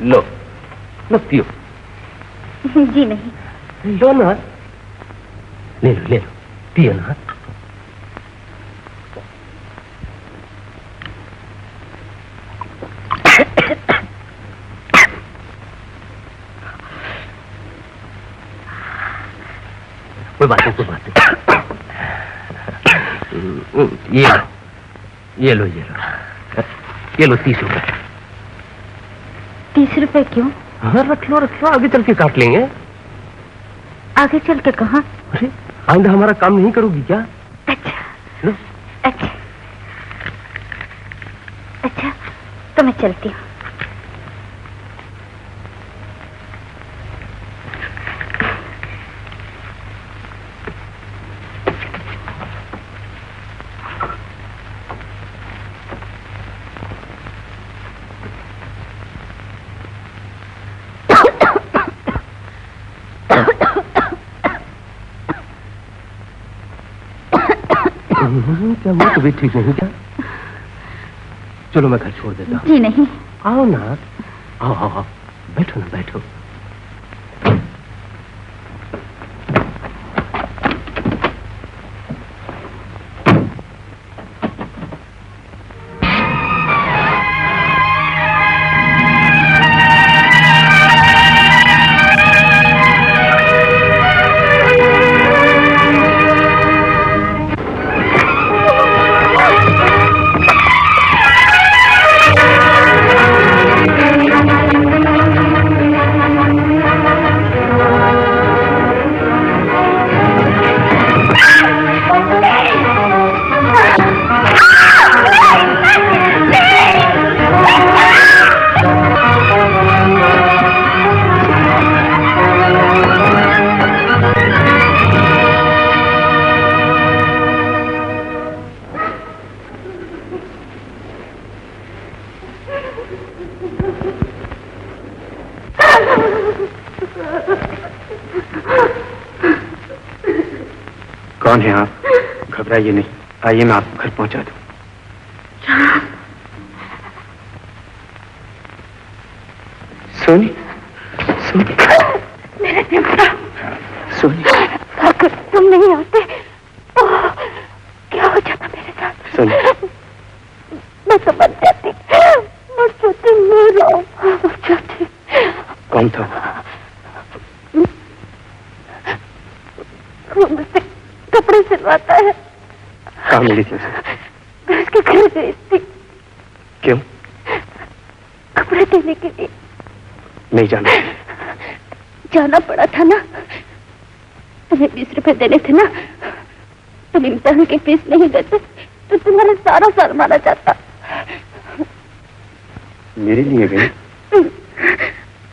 लो लो पियो। जी नहीं। लो ना, ले लो पियो ना। कोई बात नहीं। ये लो 30 रुपए। 30 रुपए क्यों? हाँ रख लो, आगे चल के काट लेंगे। आगे चल के कहाँ? अरे आइंदा हमारा काम नहीं करोगी क्या? अच्छा लो। अच्छा तो मैं चलती हूँ। क्या वो तो भी ठीक नहीं क्या? चलो मैं घर छोड़ देता हूँ। जी नहीं। आओ ना, आओ बैठो ना, बैठो। कौन है आप? घबराइए नहीं, आइए मैं आपको घर पहुंचा दूं। सोनी, सोनी, सोनी, अगर तुम नहीं आते तो क्या हो जाता मेरे साथ? सोनी, मैं तो मर जाती, कौन था? वो मुझसे कपड़े सिलवाता है। कहाँ मिली थी उसे? मैं उसके घर गई थी। क्यों? कपड़े देने के लिए। नहीं जाना? जाना पड़ा था ना, तुम्हें 20 रुपए देने थे ना, तुम इम्तिहान की फीस नहीं देते तो तुम्हारा सारा साल मारा जाता। मेरे लिए गई?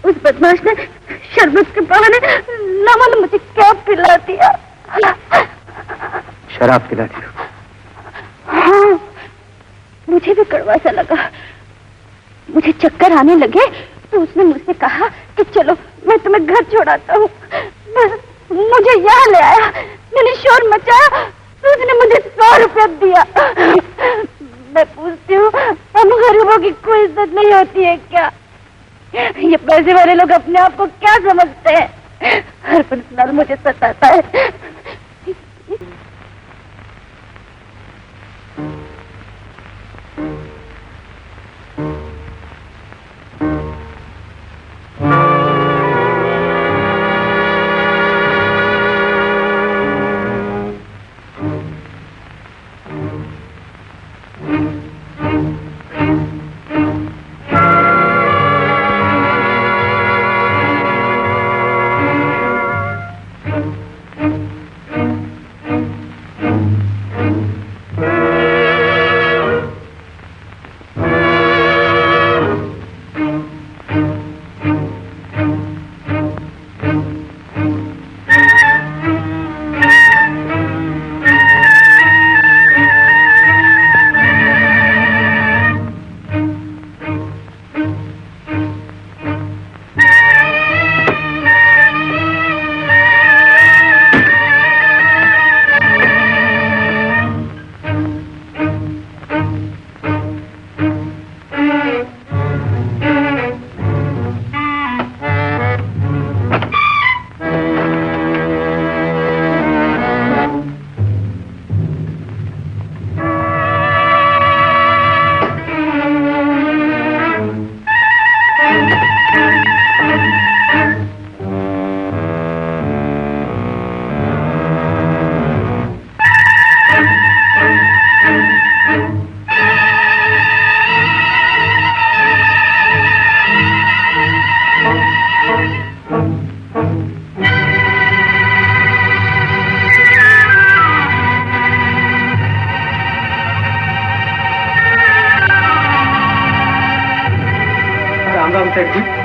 उस बदमाश ने शरबत के बहाने न मालूम मुझे क्या पिला दिया। शराब पिला दी? हाँ, मुझे भी कड़वा सा लगा। मुझे चक्कर आने लगे तो उसने मुझसे कहा कि चलो मैं तुम्हें घर छोड़ाता हूँ। बस मुझे यहाँ ले आया, मैंने शोर मचाया तो उसने मुझे 100 रुपया दिया। मैं पूछती हूँ, हम गरीबों की कोई इज्जत नहीं होती है क्या? ये पैसे वाले लोग अपने आप को क्या समझते हैं? हर पल मुझे सताता है।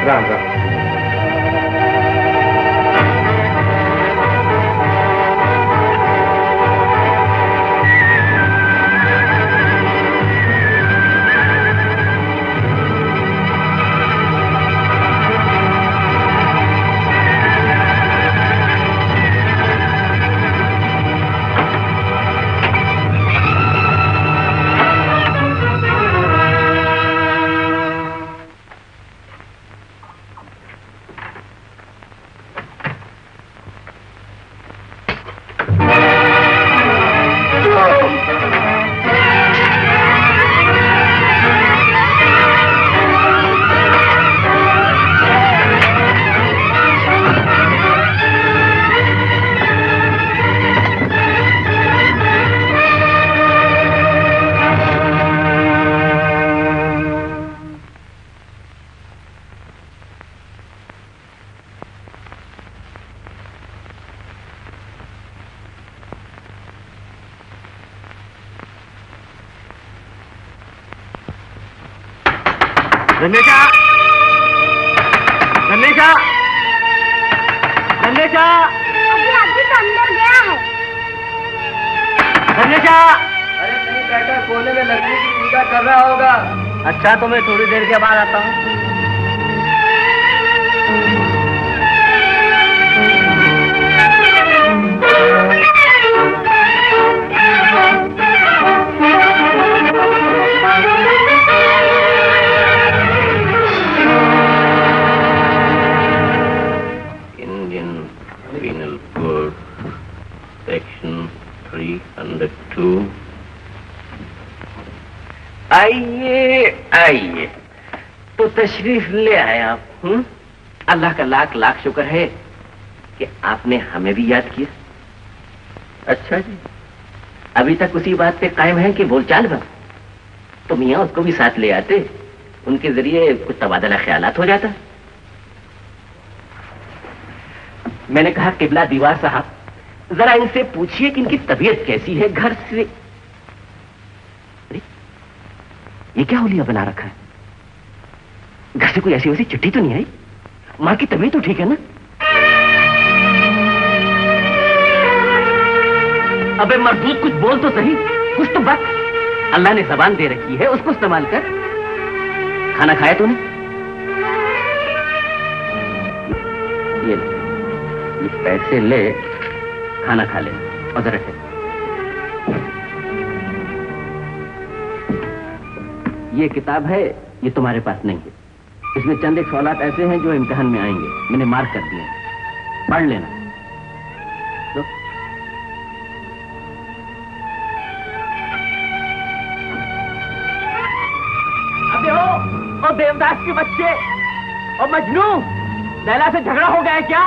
राम राम। धनेशा, धनेशा, धनेशा, अभी तो अंदर गया है। धनेशा, अरे कहीं बैठा कोने में लकड़ी की पूजा कर रहा होगा। अच्छा तो मैं थोड़ी देर के बाद आता हूँ। आइए आइए, तो तशरीफ ले आए आप। अल्लाह का लाख लाख शुक्र है कि आपने हमें भी याद किया। अच्छा जी, अभी तक उसी बात पे कायम है कि बोलचाल बंद, तो मियाँ उसको भी साथ ले आते, उनके जरिए कुछ तबादला ख्यालात हो जाता। मैंने कहा किबला दीवार साहब, जरा इनसे पूछिए कि इनकी तबीयत कैसी है। घर से ये क्या होलिया बना रखा है? घर से कोई ऐसी वैसी चिट्ठी तो नहीं आई? मां की तबीयत तो ठीक है ना? अबे मरदूद कुछ बोल तो सही, कुछ तो बात। अल्लाह ने जबान दे रखी है, उसको इस्तेमाल कर। खाना खाया तूने? ये पैसे ले, खाना खा ले और जरा ठहर। ये किताब है, ये तुम्हारे पास नहीं है। इसमें चंद एक सवालात ऐसे हैं जो इम्तिहान में आएंगे, मैंने मार्क कर दिए हैं, पढ़ लेना। तो अबे ओ देवदास के बच्चे, और मजनू, लैला से झगड़ा हो गया है क्या?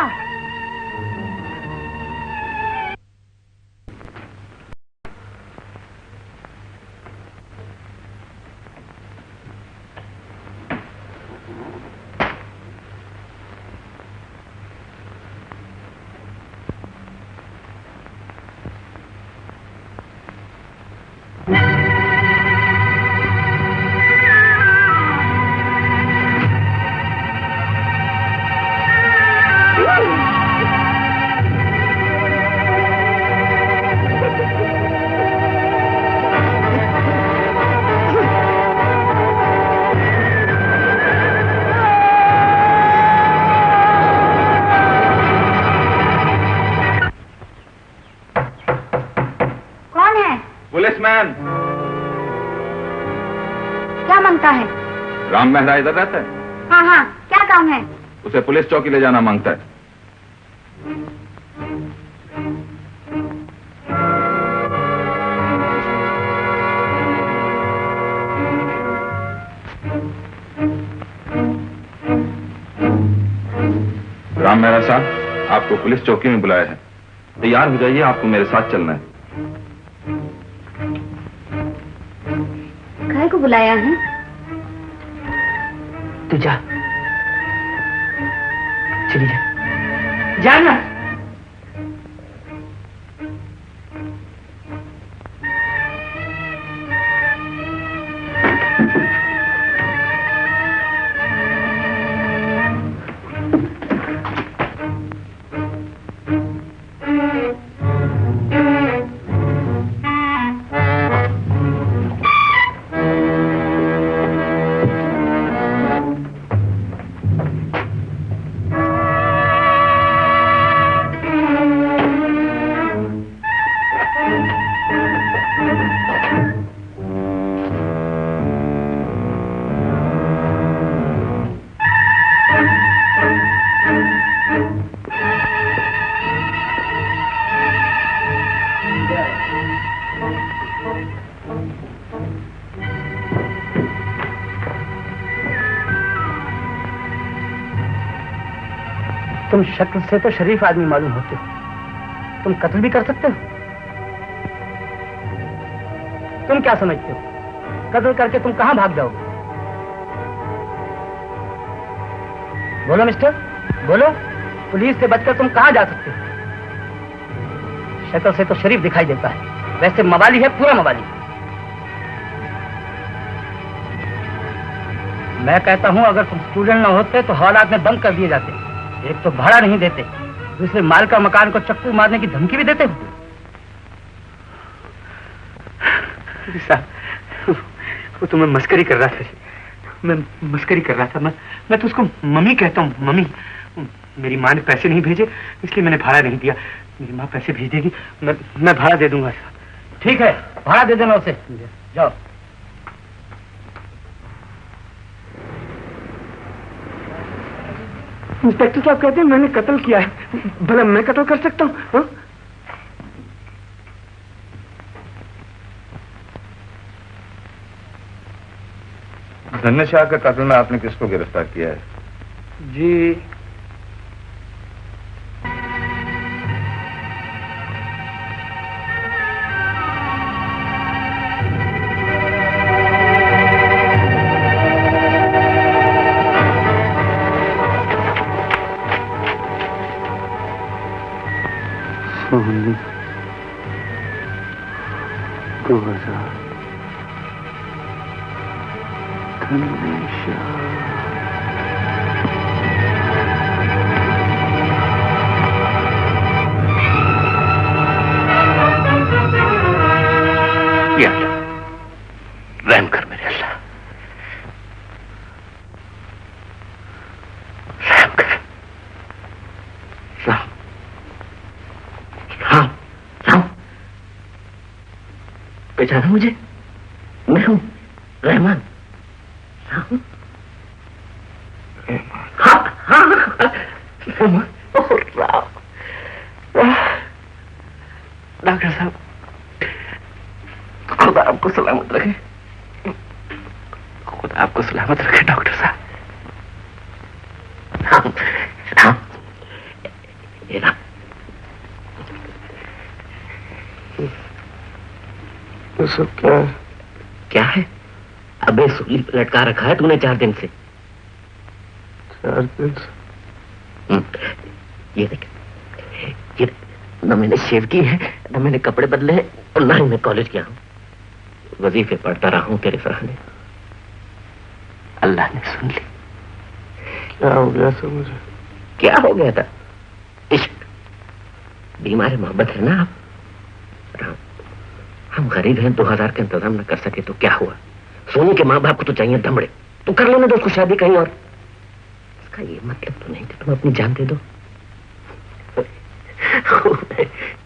पुलिसमैन। क्या मांगता है? राम मेहरा इधर रहता है? हाँ हाँ, क्या काम है? उसे पुलिस चौकी ले जाना मांगता है। राम मेहरा साहब, आपको पुलिस चौकी में बुलाया है। तैयार हो जाइए, आपको मेरे साथ चलना है। को बुलाया है? तू जा, चली जा, जाना। तुम शक्ल से तो शरीफ आदमी मालूम होते हो, तुम कत्ल भी कर सकते हो। तुम क्या समझते हो, कत्ल करके तुम कहां भाग जाओगे? बोलो मिस्टर, बोलो, पुलिस से बचकर तुम कहां जा सकते हो? शक्ल से तो शरीफ दिखाई देता है, वैसे मवाली है, पूरा मवाली। मैं कहता हूं अगर तुम स्टूडेंट न होते तो हालात में बंद कर दिए जाते। एक तो भाड़ा नहीं देते, दूसरे माल का मकान को चक्कू मारने की धमकी भी देते हो। वो तो मैं मस्करी कर रहा था, मैं मस्करी कर रहा था। मैं तो उसको मम्मी कहता हूँ, मम्मी। मेरी माँ ने पैसे नहीं भेजे, इसलिए मैंने भाड़ा नहीं दिया। मेरी माँ पैसे भेज देगी, मैं भाड़ा दे दूंगा। ठीक है, भाड़ा दे देना उसे। जाओ। इंस्पेक्टर साहब कहते हैं मैंने कत्ल किया है, भला मैं कत्ल कर सकता हूँ? धन्य शाह के कत्ल में आपने किसको गिरफ्तार किया है? जी, सोनी 2000 धन्य शाह। रहम कर मेरे अल्लाह, रहम कर। राम राम राम, पहचाना मुझे? मैं हूं रहमान। राम, हाँ हाँ रहमान। डॉक्टर साहब, खुदा आपको सलामत रखे, खुदा आपको सलामत रखे डॉक्टर साहब। राम राम, ये राम, ये सब क्या है? क्या है? अबे सूली पे लटका रखा है तूने 4 दिन से। 4 दिन से? ये देख, ये न मैंने शेव की है, न मैंने कपड़े बदले हैं, और ना ही मैं कॉलेज गया हूं। वजीफे पढ़ता रहा हूं तेरे सराहने। अल्लाह ने सुन ली। क्या हो गया था मुझे? क्या हो गया था? इश्क, बीमार मोहब्बत है ना आप। राम, हम गरीब हैं, 2000 का इंतजाम न कर सके तो क्या हुआ? सोनी के माँ बाप को तो चाहिए दमड़े, तो कर लेने दो उसको शादी कहीं और। इसका ये मतलब तो नहीं कि तुम अपनी जान दे दो।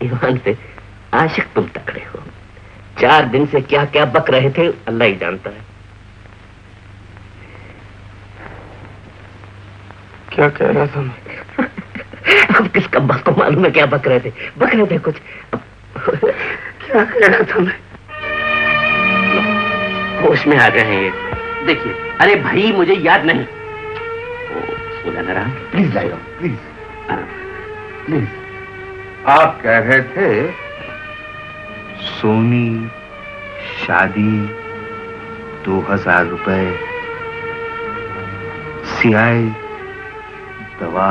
ईमान से आशिक तुम तकड़े हो। 4 दिन से क्या क्या बक रहे थे अल्लाह ही जानता है। क्या कह रहा था मैं? अब किस कब्बा को मालूम है क्या बक रहे थे? बक रहे थे कुछ। क्या कह रहा था मैं? होश में आ गए हैं ये, देखिए। अरे भाई मुझे याद नहीं। प्लीज लाइए, प्लीज प्लीज। आप कह रहे थे सोनी, शादी, 2000 रुपए, सियाई, दवा,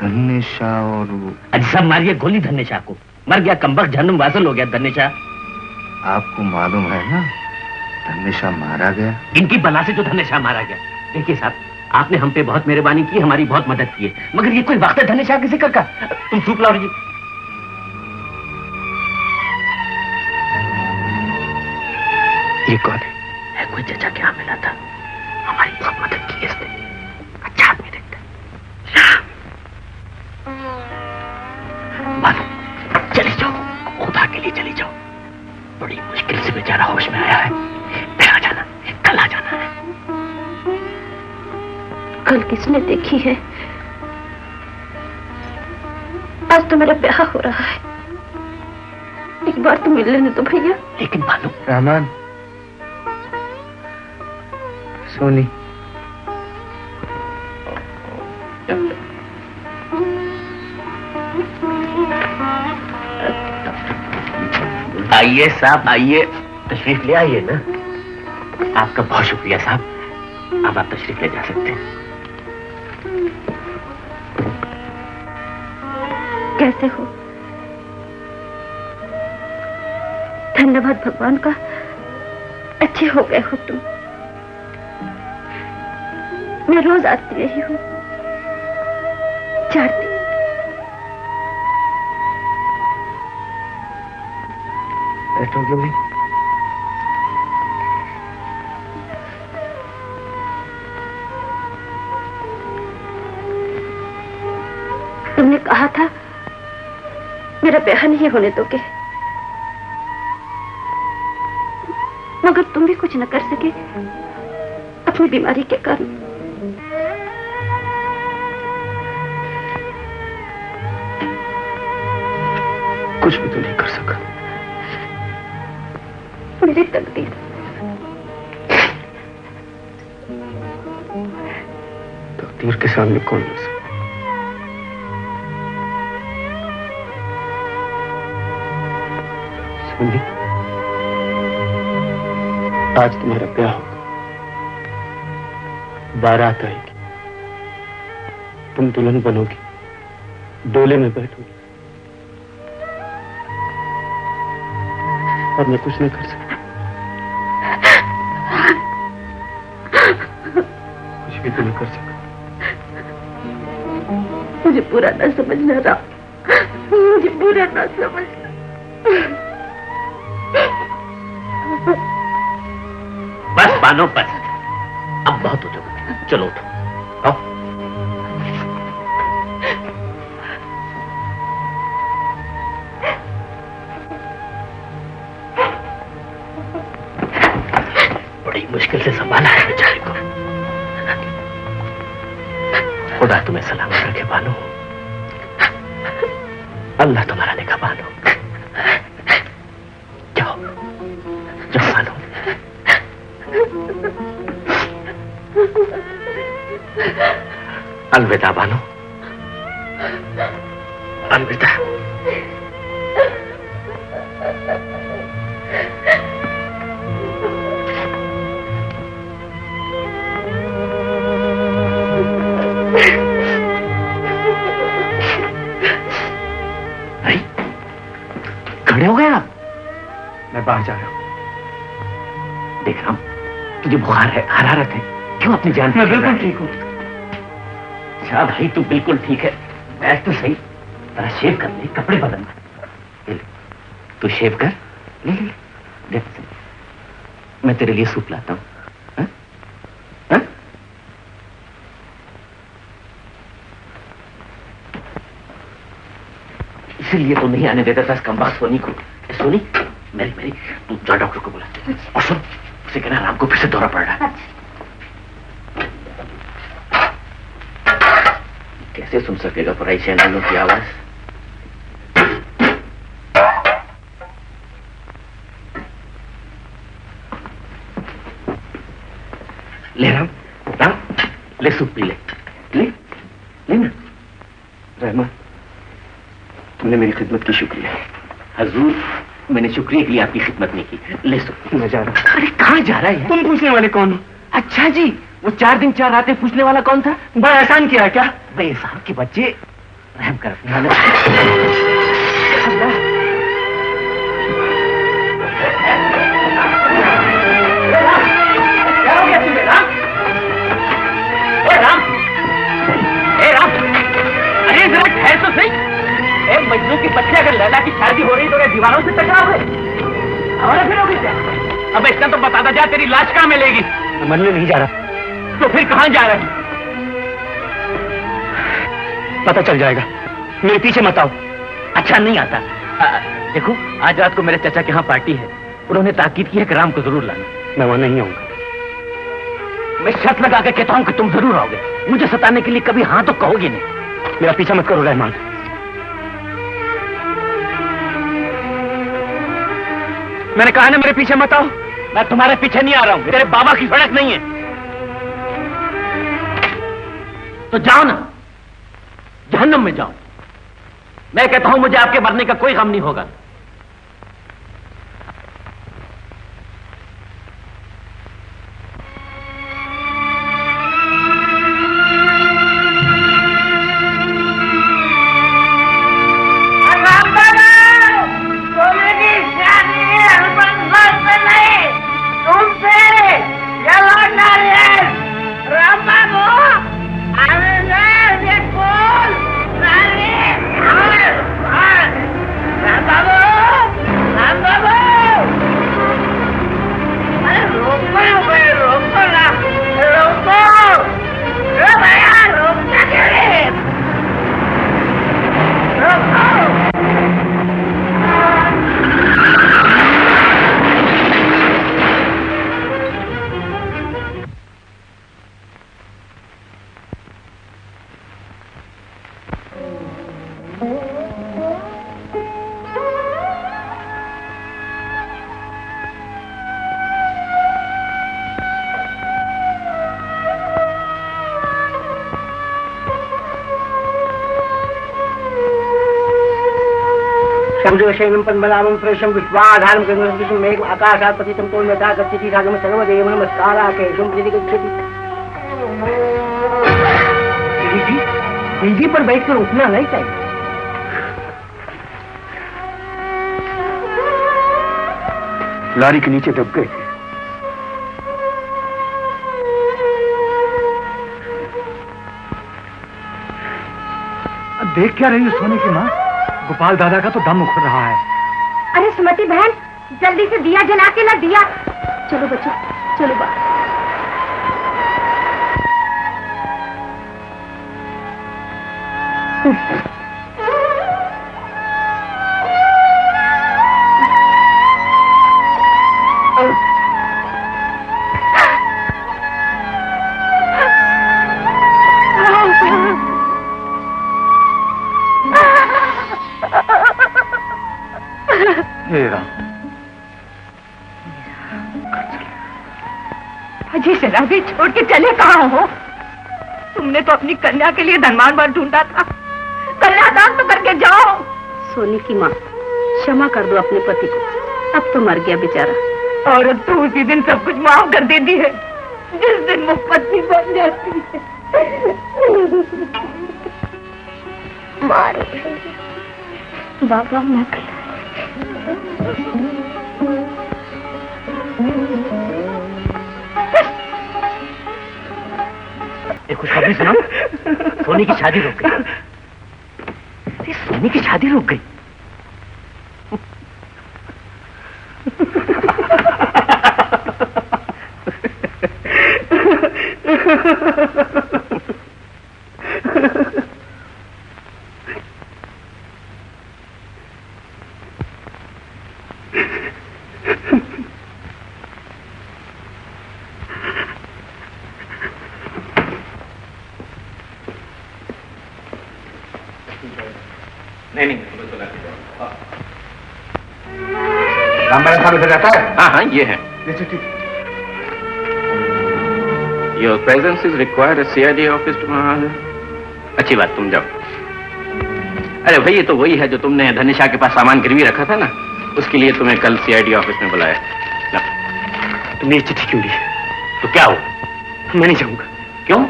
धन्य शाह और अच्छा सब मारिए गोली धन्य शाह को। मर गया कमबख्त, जहन्नुम वासिल हो गया धन्य शाह। आपको मालूम है ना धन्य शाह मारा गया? इनकी बला से जो धन्य शाह मारा गया। देखिए साहब, आपने हम पे बहुत मेहरबानी की, हमारी बहुत मदद की है, मगर ये कोई वक्त है धन्य शाह के जिक्र का? तुम सूप लाओ जी। ये कौन है? कोई चचा क्या मिला था, हमारी बहुत मदद की इसने। अच्छा आदमी दिखता है। बानो, चली जाओ, खुदा के लिए चली जाओ। बड़ी मुश्किल से बेचारा होश में आया है। फिर आ जाना, कल आ जाना है। कल किसने देखी है? आज तो मेरा ब्याह हो रहा है। एक बार तो मिल लेने दो भैया। लेकिन बानो। रहमान, सोनी, आइए साहब, आइए, तशरीफ ले आइए ना। आपका बहुत शुक्रिया साहब, अब आप तशरीफ ले जा सकते हैं। कैसे हो? धन्यवाद भगवान का, अच्छे हो गए हो तुम। मैं रोज आती रही हूँ 4 दिन। बैठोगे भाई? तुमने कहा था मेरा ब्याह नहीं होने दोगे, मगर तुम भी कुछ न कर सके अपनी बीमारी के कारण। कुछ भी तो नहीं कर सका। मेरी तकदीर। तकदीर के सामने कौन हो सकता? सोनी, आज तुम्हारा ब्याह होगा, बारात आएगी, तुम दुल्हन बनोगी, डोले में बैठोगी, और मैं कुछ नहीं कर सकता। कुछ भी तो नहीं कर सकता। मुझे बुरा ना समझना राम, मुझे बुरा ना समझना। बानो बस, अब बहुत हो चुका, चलो उठो, आओ। बड़ी मुश्किल से संभाला है बेचारे को। खुदा तुम्हें सलामत रखे बानो, अल्लाह तुम्हारा निगहबान हो। जाओ जाओ बानो। अलविदा बानो, अलविदा। खड़े हो गए आप? मैं बाहर जा रहा हूं। देख रहा हूं तुझे बुखार है, हरारत है, क्यों अपनी जान? मैं बिल्कुल ठीक हूं। अच्छा भाई तू बिल्कुल ठीक है, बैठ तो सही, तेरा शेव कर ले, कपड़े बदल ले, तू शेव कर ले ले ले, मैं तेरे लिए सूप लाता हूं। इसीलिए तो नहीं आने देता था कम बात सोनी को। सोनी मेरी तू जा डॉक्टर को बुला, और सुन उसे कहना राम को फिर से दौरा पड़ रहा है। कैसे सुन सकेगा पराई शहनाइयों की आवाज? ले राम, राम ले सूप पी ले, ले ना। रहमान तुमने मेरी खिदमत की शुक्रिया। हजूर मैंने शुक्रिया के लिए आपकी खिदमत नहीं की। ले सूप। मैं जा रहा हूं। अरे कहाँ जा रहा है? तुम पूछने वाले कौन हो? अच्छा जी, वो 4 दिन 4 रातें पूछने वाला कौन था? बड़ा एहसान किया क्या? भाई साहब के बच्चे, रहम कर अपने हालत। मजनू की बच्चे अगर लैला की शादी हो रही तो क्या दीवारों से टकराओगे? हमारा फिर होगी क्या? अब इसका तो बताता जा, तेरी लाश कहाँ मिलेगी? मन में नहीं जा रहा। तो फिर कहाँ जा रहा है? पता चल जाएगा, मेरे पीछे मत आओ। अच्छा नहीं आता। देखो आज रात को मेरे चाचा के यहाँ पार्टी है, उन्होंने ताकीद की है कि राम को जरूर लाना। मैं वहां नहीं आऊंगा। मैं शर्त लगा के कहता हूँ कि तुम जरूर आओगे। मुझे सताने के लिए कभी हाँ तो कहोगे नहीं। मेरा पीछा मत करो रहमान। मैंने कहा ना मेरे पीछे मत आओ। मैं तुम्हारे पीछे नहीं आ रहा हूं, तेरे बाबा की सड़क नहीं है। तो जाओ ना, जहन्नम में जाओ। मैं कहता हूं मुझे आपके मरने का कोई गम नहीं होगा। शैनम पद्मनाभं सुरेशं विश्वाधारं गगनसदृशं मेघ आकाशात् पतितं तोयता गच्छति रागं सर्वदेव नमस्कारा केशं प्रतिगच्छति। दीदी पर बैठकर उठना नहीं चाहिए। लॉरी के नीचे दब गए थे। देख क्या रही हो सोने की माँ? गोपाल दादा का तो दम उखड़ रहा है। अरे सुमति बहन, जल्दी से दिया जला के ला दिया। चलो बच्चों, चलो बाहर। अजी शराबी छोड़ के चले कहाँ हो? तुमने तो अपनी कन्या के लिए धनवान वर ढूंढा था, कन्यादान तो करके जाओ। सोनी की माँ, क्षमा कर दो अपने पति को, अब तो मर गया बेचारा। और तू उसी दिन सब कुछ माफ कर देती है जिस दिन वो पत्नी बन जाती है। मारो बाबा मत। एक खुशखबरी सुना, सोनी की शादी रुक गई। सोनी की शादी रुक गई। रामायण साहब इधर जाता है? हाँ हाँ, ये है। Your presence is required at CID office tomorrow. अच्छी बात, तुम जाओ। अरे भाई, ये तो वही है जो तुमने धनेशा के पास सामान गिरवी रखा था ना, उसके लिए तुम्हें कल CID ऑफिस में बुलाया। तुमने ये चिट्ठी क्यों ली? तो क्या हो? मैं नहीं जाऊंगा। क्यों?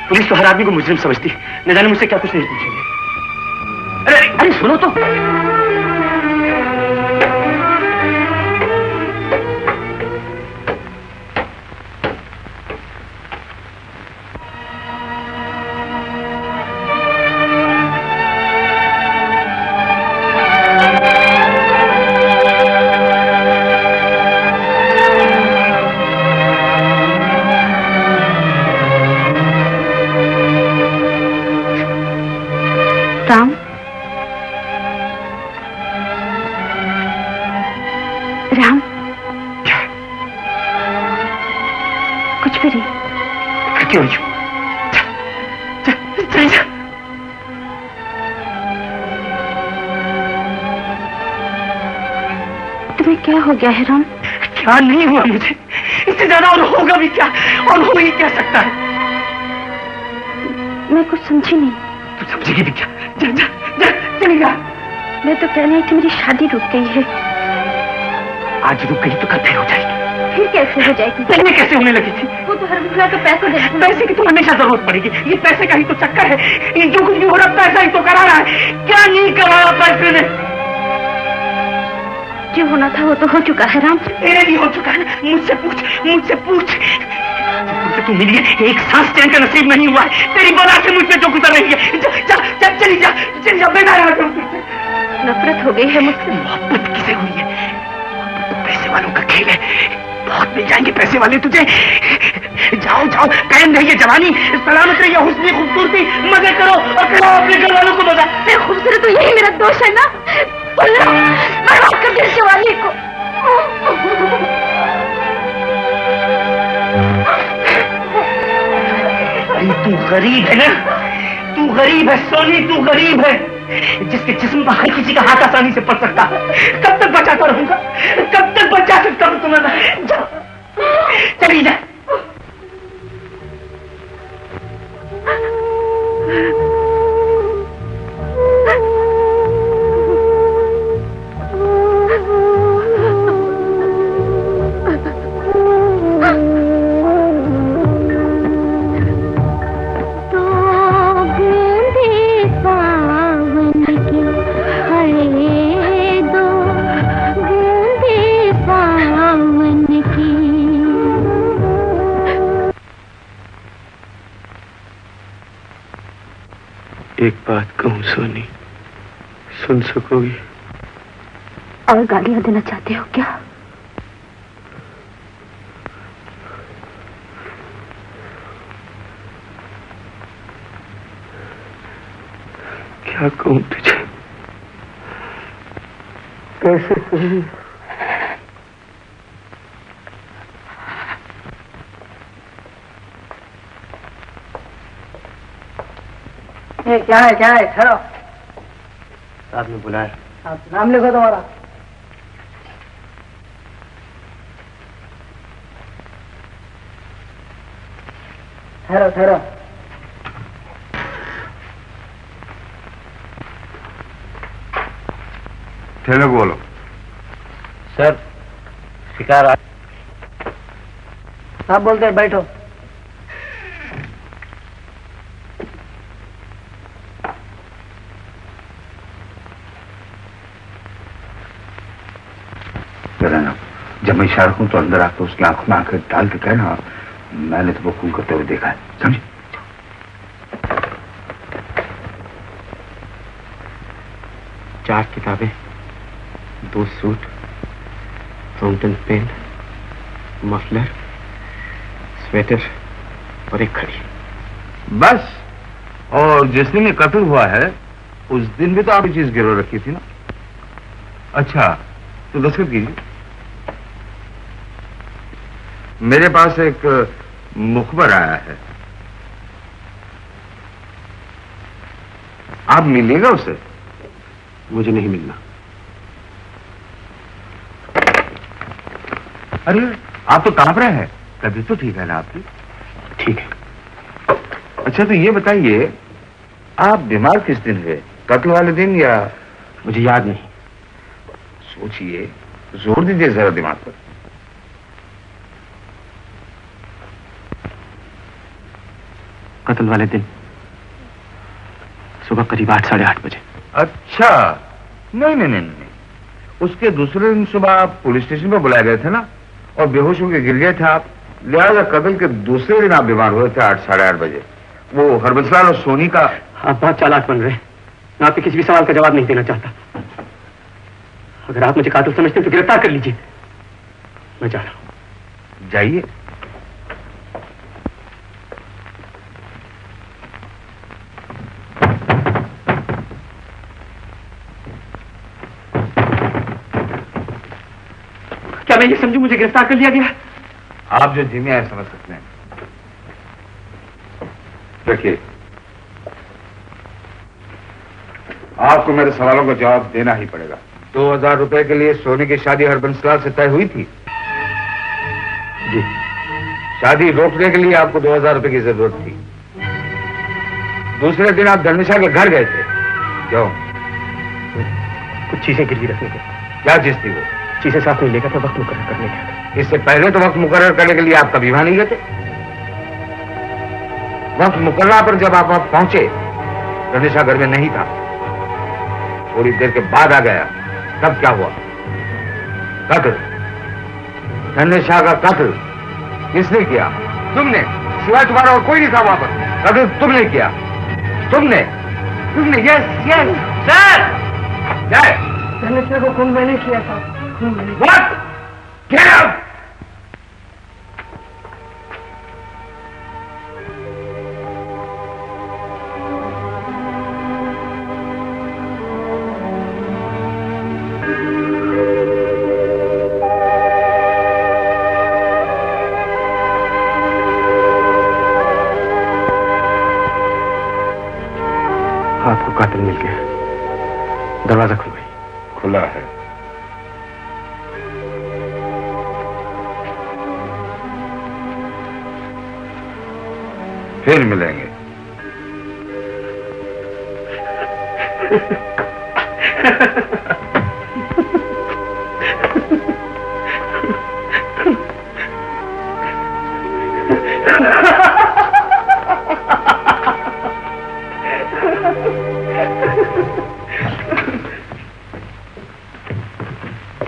पुलिस तो हर आदमी को मुजरिम समझती है, न जाने मुझसे क्या कुछ नहीं पूछेंगे। अरे अरे सुनो तो। राम, राम, कुछ भी नहीं। क्यों नहीं? तुम्हें क्या हो गया है राम? क्या नहीं हुआ मुझे, इससे ज्यादा और होगा भी क्या, और हो ही क्या सकता है? मैं कुछ समझी नहीं। तू समझेगी भी क्या? जा जा जा, चली जा। मैं तो कहने आई थी मेरी शादी रुक गई है। आज रुक गई तो कल फिर हो जाएगी। फिर कैसे हो जाएगी? पहले कैसे होने लगी थी? वो तो हर विधवा को पैसे देना। पैसे की तो हमेशा जरूरत पड़ेगी, ये पैसे का ही तो चक्कर है। ये जो कुछ भी हो रहा पैसा ही तो करा रहा है। क्या नहीं कराया पैसे ने? जो होना था वो तो हो चुका है राम। तेरे लिए हो चुका है, मुझसे पूछ, मुझसे पूछ। तुमसे तू मिली है, एक सांस चैन का नसीब नहीं हुआ है। तेरी बला से मुझसे जो गुजर रही है, जा जा जा, चली जा, चली जा, बेकार आ जाऊं तुझसे। नफरत हो गई है मुझसे। मोहब्बत किसे हुई है? तो पैसे वालों का खेल है, बहुत मिल जाएंगे पैसे वाले तुझे। जाओ जाओ, कायम रहिए जवानी, सलामत रहिए हुस्न खूबसूरती, मजे करो और करो अपने घर वालों को मजा। मैं खूबसूरत तो यही मेरा दोष है ना? बर्बाद कर दिया जवानी को। अरे तू गरीब है ना, तू गरीब है सोनी, तू गरीब है। जिसके जिस्म पर हर किसी का हाथ आसानी से पड़ सकता है। कब तक बचाता रहूंगा, कब तक बचा सकता हूं तुम्हें? जा, चली जा। एक बात कहूं सोनी, सुन सकोगी? और गालियां देना चाहते हो क्या? क्या कहूं तुझे, कैसे कहूं? ये क्या है ठहरो। साहब ने बुलाया। आप नाम लिखो तुम्हारा। ठहरो। ठहरो बोलो। सर शिकार आप बोलते हैं बैठो। जब मैं इशारा हूं तो अंदर आकर उसकी आंखों में आंखें डाल के कहना मैंने तो वो खून करते हुए देखा है, समझे? चार किताबें, 2 suit, fountain pen, muffler, sweater और एक घड़ी। बस। और जिस दिन ये कत्ल हुआ है उस दिन भी तो आप ये चीज गिरव रखी थी ना? अच्छा तो दस्तखत कीजिए। मेरे पास एक मुखबर आया है, आप मिलिएगा उससे? मुझे नहीं मिलना। अरे आप तो कांप रहे हैं, तबीयत तो ठीक है ना आपकी? ठीक है। अच्छा तो ये बताइए आप बीमार किस दिन हुए, कत्ल वाले दिन या? मुझे याद नहीं। सोचिए, जोर दीजिए जरा दिमाग पर। कत्ल वाले दिन सुबह करीब 8, साढ़े 8 बजे। अच्छा नहीं, उसके दूसरे दिन सुबह आप पुलिस स्टेशन पर बुलाए गए थे ना, और बेहोश होकर गिर गए थे आप, लिहाजा कत्ल के दूसरे दिन आप बीमार हुए थे 8, साढ़े 8 बजे। वो हरबंसलाल और सोनी का। आप बहुत चालाक बन रहे हैं। मैं आपके किसी भी सवाल का जवाब नहीं देना चाहता। अगर आप मुझे कातिल समझते हैं तो गिरफ्तार कर लीजिए। मैं जा रहा हूं। जाइए। क्या मैं ये समझूं मुझे गिरफ्तार कर लिया गया? आप जो जिम्मे है समझ सकते हैं। देखिए आपको मेरे सवालों का जवाब देना ही पड़ेगा। 2000 रुपए के लिए सोनी की शादी हरबंसलाल से तय हुई थी? जी। शादी रोकने के लिए आपको 2000 रुपए की जरूरत थी। दूसरे दिन आप धर्मिशा के घर गए थे, क्यों? कुछ चीजें गिरवी रखने के। क्या चीज थी वो? चीजें साथ नहीं लेकर था, वक्त मुकर्रर करने गया। इससे पहले तो वक्त मुकर्रर करने के लिए आप कभी वहां नहीं गए थे? वक्त मुकर्रर पर जब आप वहां पहुंचे धर्मिशा घर में नहीं था, थोड़ी देर के बाद आ गया, तब क्या हुआ? कत्ल, धर्मिशा का कत्ल किसने किया? तुमने, सिवाय तुम्हारा और कोई नहीं था वहां पर। कत्ल तुमने किया, तुमने। Yes sir. धर्मेश्वर को खून मैंने किया था। What? Get out! आपको कातिल मिल गया। दरवाजा खुला है। फिर मिलेंगे।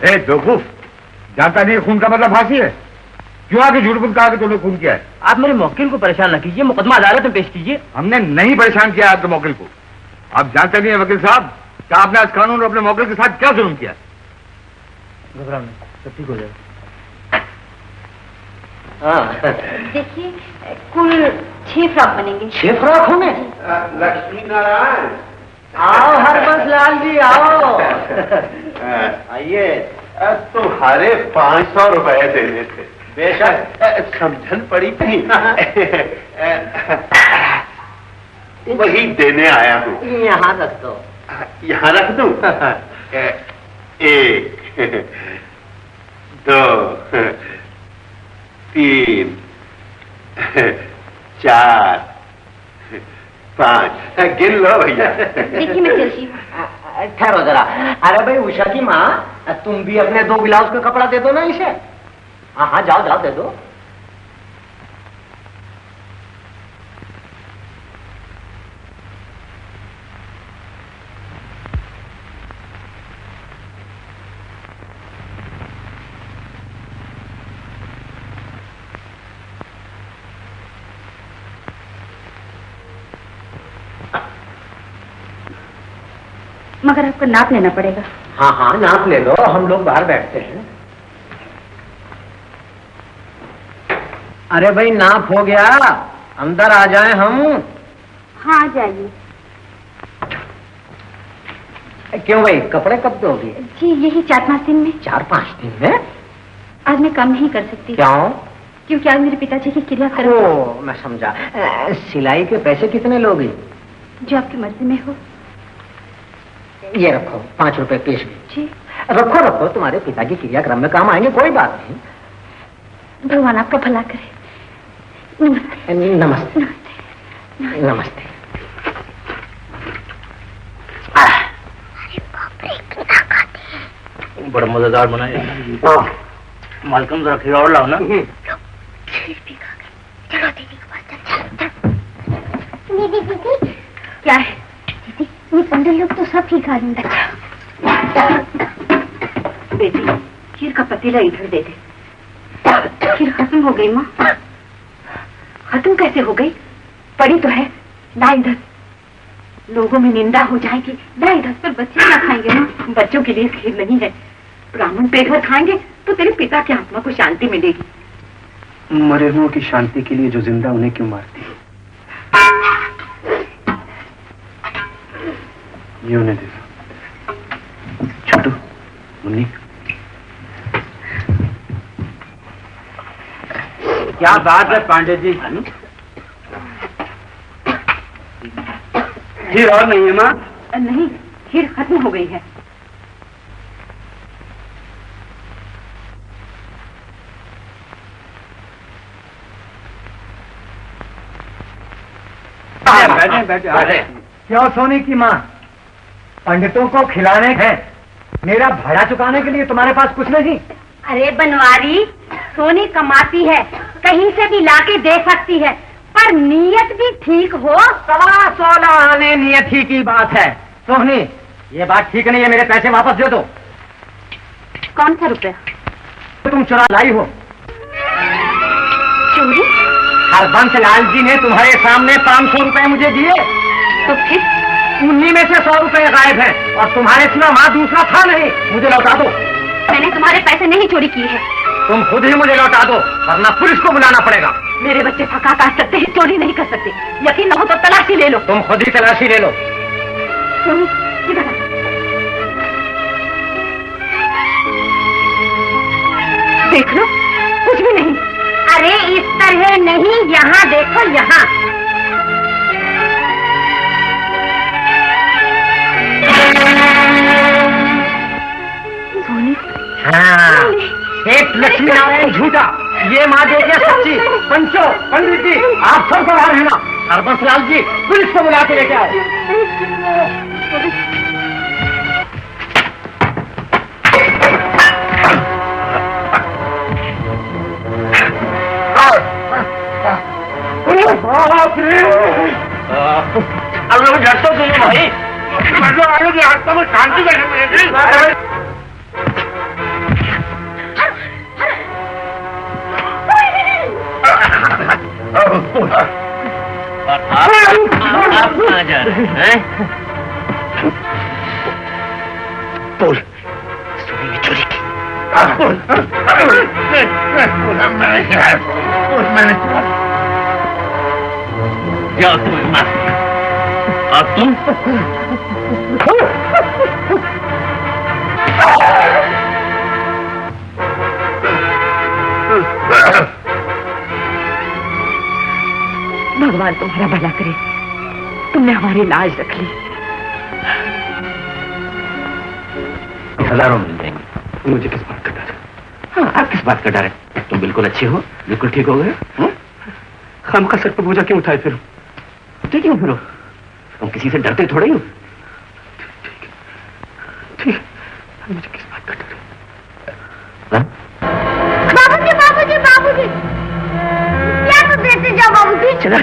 ए बेवकूफ, जानता नहीं खून का मतलब फांसी है? क्यों आके झूठ बुझ कहा कि तुमने खून किया है? आप मेरे मौकिल को परेशान न कीजिए, मुकदमा अदालत में पेश कीजिए। हमने नहीं परेशान किया आपके मौकिल को। आप जानते नहीं है वकील साहब, क्या आपने आज कानून और अपने मौकिल के साथ क्या जुल्म किया? घबराओ नहीं, सब ठीक हो जाएगा। देखिए कुल 6 फ्रॉक बनेंगे। 6 फ्रॉक होंगे? लक्ष्मी नारायण, आओ हरबंस लाल जी आओ। आइए। तुम्हारे 500 रुपए देने थे। बेशक। समझन पड़ी कहीं। वही देने आया हूँ। यहाँ रख दो। यहाँ रख दूं? 1 2 3 4 5 गिन लो भैया। देखिए मैं चलती हूँ। ठहरो जरा। अरे भाई उषा की माँ, तुम भी अपने 2 ब्लाउज का कपड़ा दे दो ना इसे। हाँ हाँ जाओ जाओ दे दो। मगर आपको नाप लेना पड़ेगा। हाँ हाँ नाप ले लो, हम लोग बाहर बैठते हैं। अरे भाई नाप हो गया, अंदर आ जाए हम। हाँ आ जाइए। क्यों भाई कपड़े कब दोगी? जी यही 4-5 दिन में। 4-5 दिन में? आज मैं कम नहीं कर सकती। क्यों? क्योंकि आज मेरे पिताजी की क्रियाक्रम। ओ मैं समझा। सिलाई के पैसे कितने लोगी? जो आपकी मर्जी में हो। ये रखो 5 रुपए पेश। जी रखो रखो, तुम्हारे पिता की क्रियाक्रम में काम आएंगे, कोई बात नहीं। भगवान आपका भला करे। नमस्ते। नमस्ते नमस्ते नमस्ते। बड़ा मजेदार बनाया। मालकम जरा खीरा और लाओ ना। चलो दीदी के पास चल। दीदी दीदी क्या है? दीदी ये पंडित लोग तो सब ही खा लेंगे। बेटी खीर का पतीला इधर दे दे। खीर खत्म हो गई माँ। खत्म कैसे हो गई? पड़ी तो है। ला इधर। लोगों में निंदा हो जाएगी। ला इधर। पर बच्चे क्या खाएंगे माँ? बच्चों के लिए खीर नहीं है। ब्राह्मण पेट भर खाएंगे तो तेरे पिता की आत्मा को शांति मिलेगी। मरे हुओं की शांति के लिए जो जिंदा उन्हें क्यों मारती है? ये उन्हें दे दो। छोटू, मुन्नी, क्या बात है पांडे जी? खीर और नहीं है माँ? नहीं खीर खत्म हो गई है। बैठे बैठे बैठे। क्यों सोने की माँ? पंडितों को खिलाने हैं, मेरा भाड़ा चुकाने के लिए तुम्हारे पास कुछ नहीं? अरे बनवारी सोनी कमाती है, कहीं से भी लाके दे सकती है, पर नीयत भी ठीक हो। 16 आने नियत ही की बात है। सोहनी ये बात ठीक नहीं है, मेरे पैसे वापस दे दो। कौन सा रुपया? तुम चुरा लाई हो। चोरी? हरबंस लाल जी ने तुम्हारे सामने 500 रुपए मुझे दिए, तो फिर उन्हीं में से 100 रुपए गायब है और तुम्हारे सिवा वहां दूसरा था नहीं। मुझे लौटा दो। मैंने तुम्हारे पैसे नहीं चोरी किए हैं। तुम खुद ही मुझे लौटा दो वरना पुलिस को बुलाना पड़ेगा। मेरे बच्चे फका काट सकते हैं, चोरी नहीं कर सकते। यकीन न हो तो तलाशी ले लो। तुम खुद ही तलाशी ले लो। सोनी इधर आ। देख लो कुछ भी नहीं। अरे इस तरह नहीं, यहाँ देखो यहाँ। सोनी हाँ, सेठ लक्ष्मी नारायण झूठा, ये माँ देखे सच्ची। पंचो, पंडित जी, आप सब बाहर रहना। हरबंस लाल जी पुलिस को बुला के लेके आओ। अब लोग झट तो सुनो भाई, मतलब आने की हाथ में शांति बैठे। आप कहाँ जा रहे हैं? बोल, सोनी ने चोरी की। मैंने जाओ तुम्हें माफ। और तुम? भगवान तुम्हारा भला करे, तुमने हमारी लाज रख ली। हजारों मिल जाएंगे। मुझे किस बात का डर है? हाँ, आप किस बात का डर है? तुम बिल्कुल अच्छे हो, बिल्कुल ठीक हो गए। हम का सर पर बोझा क्यों उठाए फिर? ठीक क्यों फिरो? तुम किसी से डरते थोड़े हो। ठीक, मुझे किस बात का डर है? बाबूजी, बाबूजी, बाबूजी, क्या तो देते जाओ बाबूजी। चला।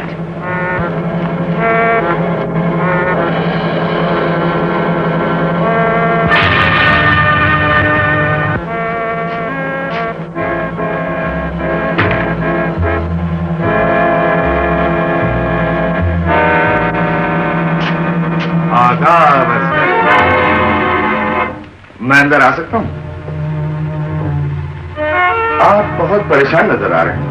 मैं अंदर आ सकता हूं? आप बहुत परेशान नजर आ रहे हैं।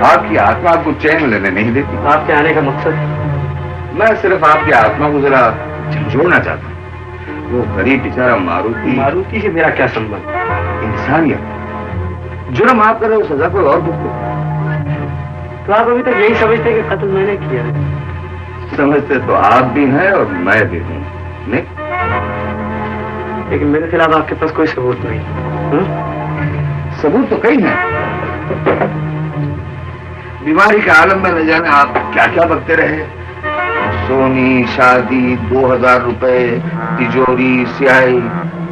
आपकी आत्मा आपको चैन लेने नहीं देती। आपके आने का मकसद? मैं सिर्फ आपकी आत्मा को जरा झंझोड़ना चाहता हूं। वो गरीब बेचारा मारुति से मेरा क्या संबंध? इंसानियत। जुर्म आप कर रहे हो, सजा कोई और भुगतो। तो आप अभी तक यही समझते हैं कि कत्ल मैंने किया है? समझते तो आप भी हैं और मैं भी हूं, नहीं? लेकिन मेरे खिलाफ आपके पास कोई सबूत नहीं। सबूत तो कई हैं। बीमारी के आलम में न जाने आप क्या क्या बकते रहे। सोनी, शादी, 2000 रुपए, तिजोरी, स्याही,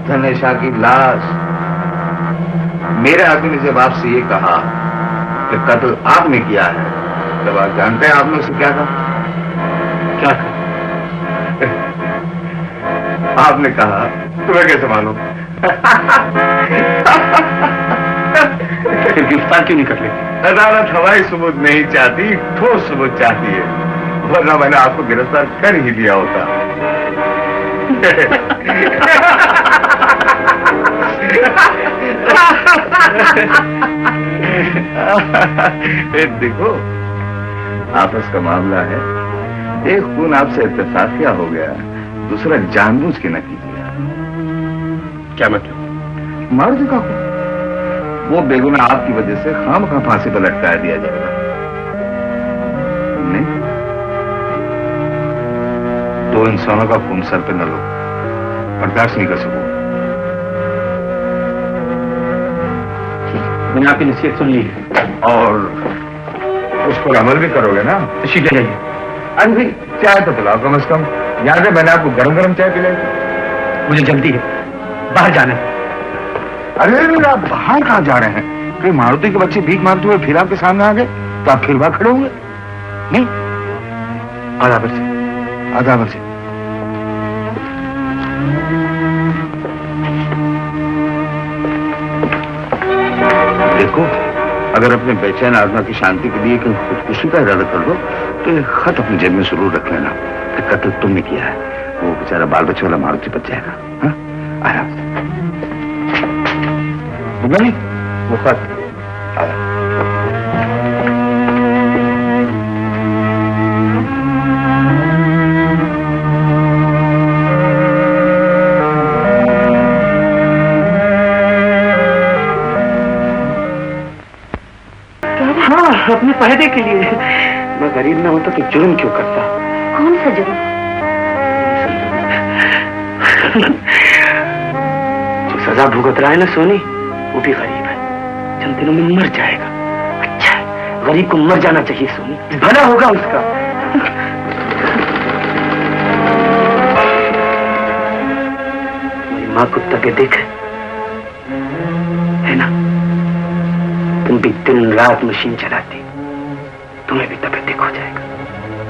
धनेशा की लाश। मेरे आदमी ने जब आपसे ये कहा कि कत्ल आपने किया है, तब आप जानते हैं आपने उसे क्या कहा? क्या कहा? आपने कहा, तुम्हें कैसे मालूम? फिर गिरफ्तार क्यों नहीं कर लेती? अदालत हवाई सबूत नहीं चाहती, ठोस सबूत चाहती है, वरना मैंने आपको गिरफ्तार कर ही लिया होता। देखो, आपस का मामला है। एक खून आपसे इत्तेफाकिया हो गया, दूसरा जानबूझ के न कीजिए। क्या मतलब? मारुति का खून, वो बेगुनाह आपकी वजह से खामखा फांसी पर लटकाया दिया जाएगा। नहीं, दो इंसानों का खून सर पे न लो, बर्दाश्त नहीं कर सकूं। मैंने आपकी नसीहत सुन ली है और उस पर अमल भी करोगे ना? शीघ्र जाइए। अरे भाई, चाय तो पिलाओ कम से कम। याद है मैंने आपको गरम गरम चाय पिलाई? मुझे जल्दी है, बाहर जाना है। अरे आप बाहर कहाँ जा रहे हैं? कहीं मारुति के बच्चे भीख मांगते हुए फिर आपके सामने आ गए तो आप फिर वहां खड़े होंगे? नहीं, आधा बच्चे, आधा बच्चे। देखो, अगर अपने बेचैन आत्मा की शांति के लिए खुदकुशी का इरादा कर लो तो ये खत अपनी जेब में जरूर रख लेना कि कत्ल तुमने किया है। वो बेचारा बाल बच्चे वाला मारुति बच जाएगा। हाँ, आराम से। नहीं, वो खत आया। अपने फायदे के लिए। मैं गरीब ना होता तो जुर्म क्यों करता? कौन सा जुर्म? जो सजा भुगत रहा है ना सोनी, वो भी गरीब है, चंद दिनों में मर जाएगा। अच्छा, गरीब को मर जाना चाहिए सोनी, भला होगा उसका। मेरी माँ कुत्ता के देख है ना, तुम भी दिन रात मशीन चलाती, तुम्हें भी तबीयत हो जाएगा,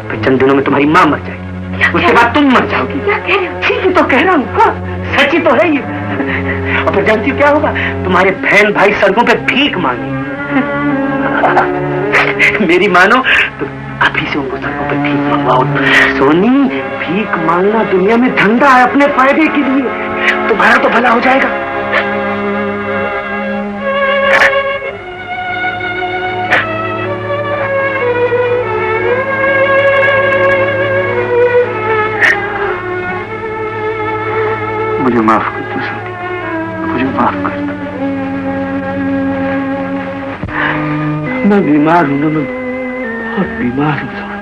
फिर चंद दिनों में तुम्हारी माँ मर जाएगी, उसके बाद तुम मर जाओगी। क्या कह रहे हो? ठीक ही तो कह रहा हूँ। हाँ, सच ही तो है ये। और फिर जानती क्या होगा? तुम्हारे बहन भाई सड़कों पे भीख मांगे। मेरी मानो तो अभी से उनको सड़कों पे भीख मंगवाओ। सोनी, भीख मांगना दुनिया में धंधा है, अपने फायदे के लिए। तुम्हारा तो भला हो जाएगा। मुझे माफ कर दो सोनी, मुझे माफ कर दो। मैं बीमार हूं ना, मैं बहुत बीमार हूं सोनी।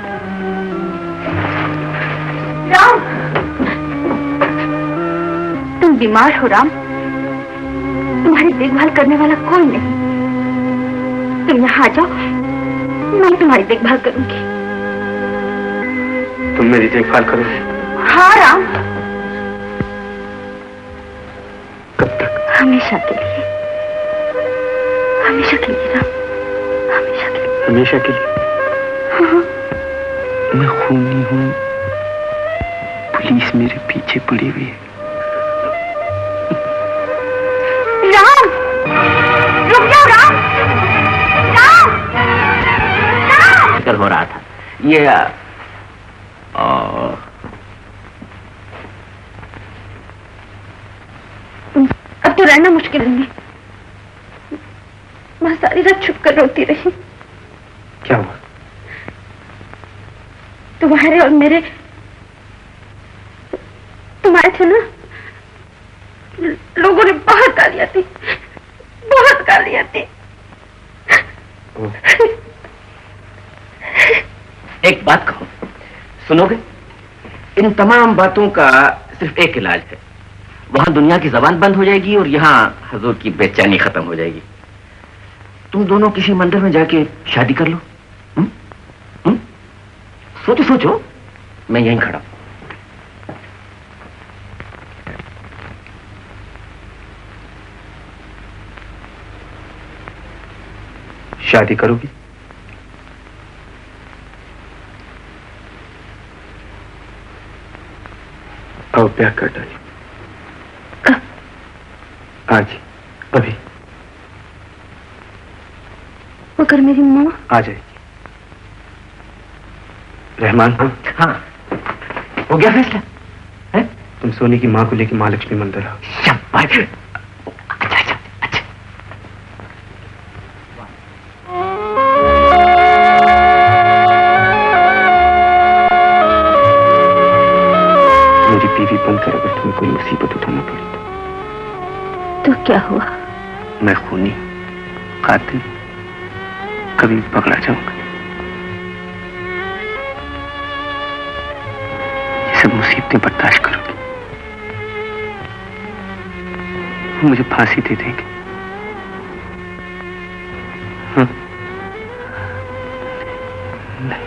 राम, तुम बीमार हो राम? तुम्हारी देखभाल करने वाला कोई नहीं। तुम यहाँ आ जाओ, मैं तुम्हारी देखभाल करूंगी। तुम मेरी देखभाल करोगे? हाँ राम, कब तक? हमेशा के लिए, हमेशा के लिए राम, हमेशा के लिए। हमेशा के लिए? हाँ। मैं खूनी हूँ, पुलिस मेरे पीछे पड़ी हुई है। राम, रुक जाओ राम, राम, राम। फिक्र हो रहा था ये अब तो रहना मुश्किल नहीं। मैं सारी रात छुप कर रोती रही। क्या हुआ? तुम्हारे और मेरे, तुम्हारे थे ना, लोगों ने बहुत गालियां दी, बहुत गालियां दी। एक बात कहो, सुनोगे? इन तमाम बातों का सिर्फ एक इलाज है। वहां दुनिया की जबान बंद हो जाएगी और यहाँ हजूर की बेचैनी खत्म हो जाएगी। तुम दोनों किसी मंदिर में जाके शादी कर लो। सोचो सोचो, मैं यहीं खड़ा हूं। शादी करोगी? आओ ब्याह कर डाली। आज, अभी। मगर मेरी माँ आ जाएगी। रहमान हो? हाँ, हो गया फैसला है? तुम सोनी की माँ को लेकर महालक्ष्मी मंदिर आओ। शाबाश। अच्छा। मेरी बीवी बनकर अगर तुम्हें कोई मुसीबत उठाना पड़े तो क्या हुआ? मैं खूनी, कातिल, कभी पकड़ा जाऊंगा। ये सब मुसीबतें बर्दाश्त करोगी, मुझे फांसी दे देंगे। हाँ? नहीं।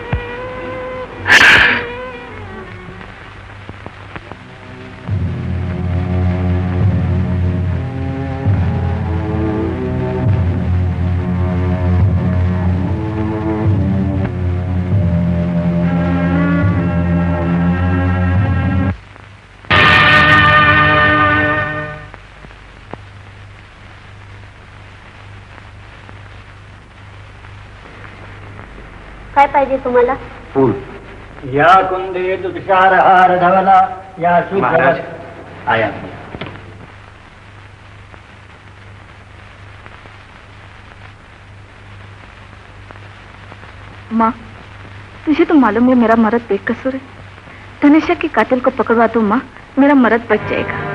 काय पाहिजे तुम्हाला? फूल। या कुंदेत तुषारहार धवला या महाराज आया। माँ, तुझे तो मालूम है मेरा मर्द बेकसूर है। धनेशा के कातिल को पकड़वा दो माँ, मेरा मर्द बच जाएगा।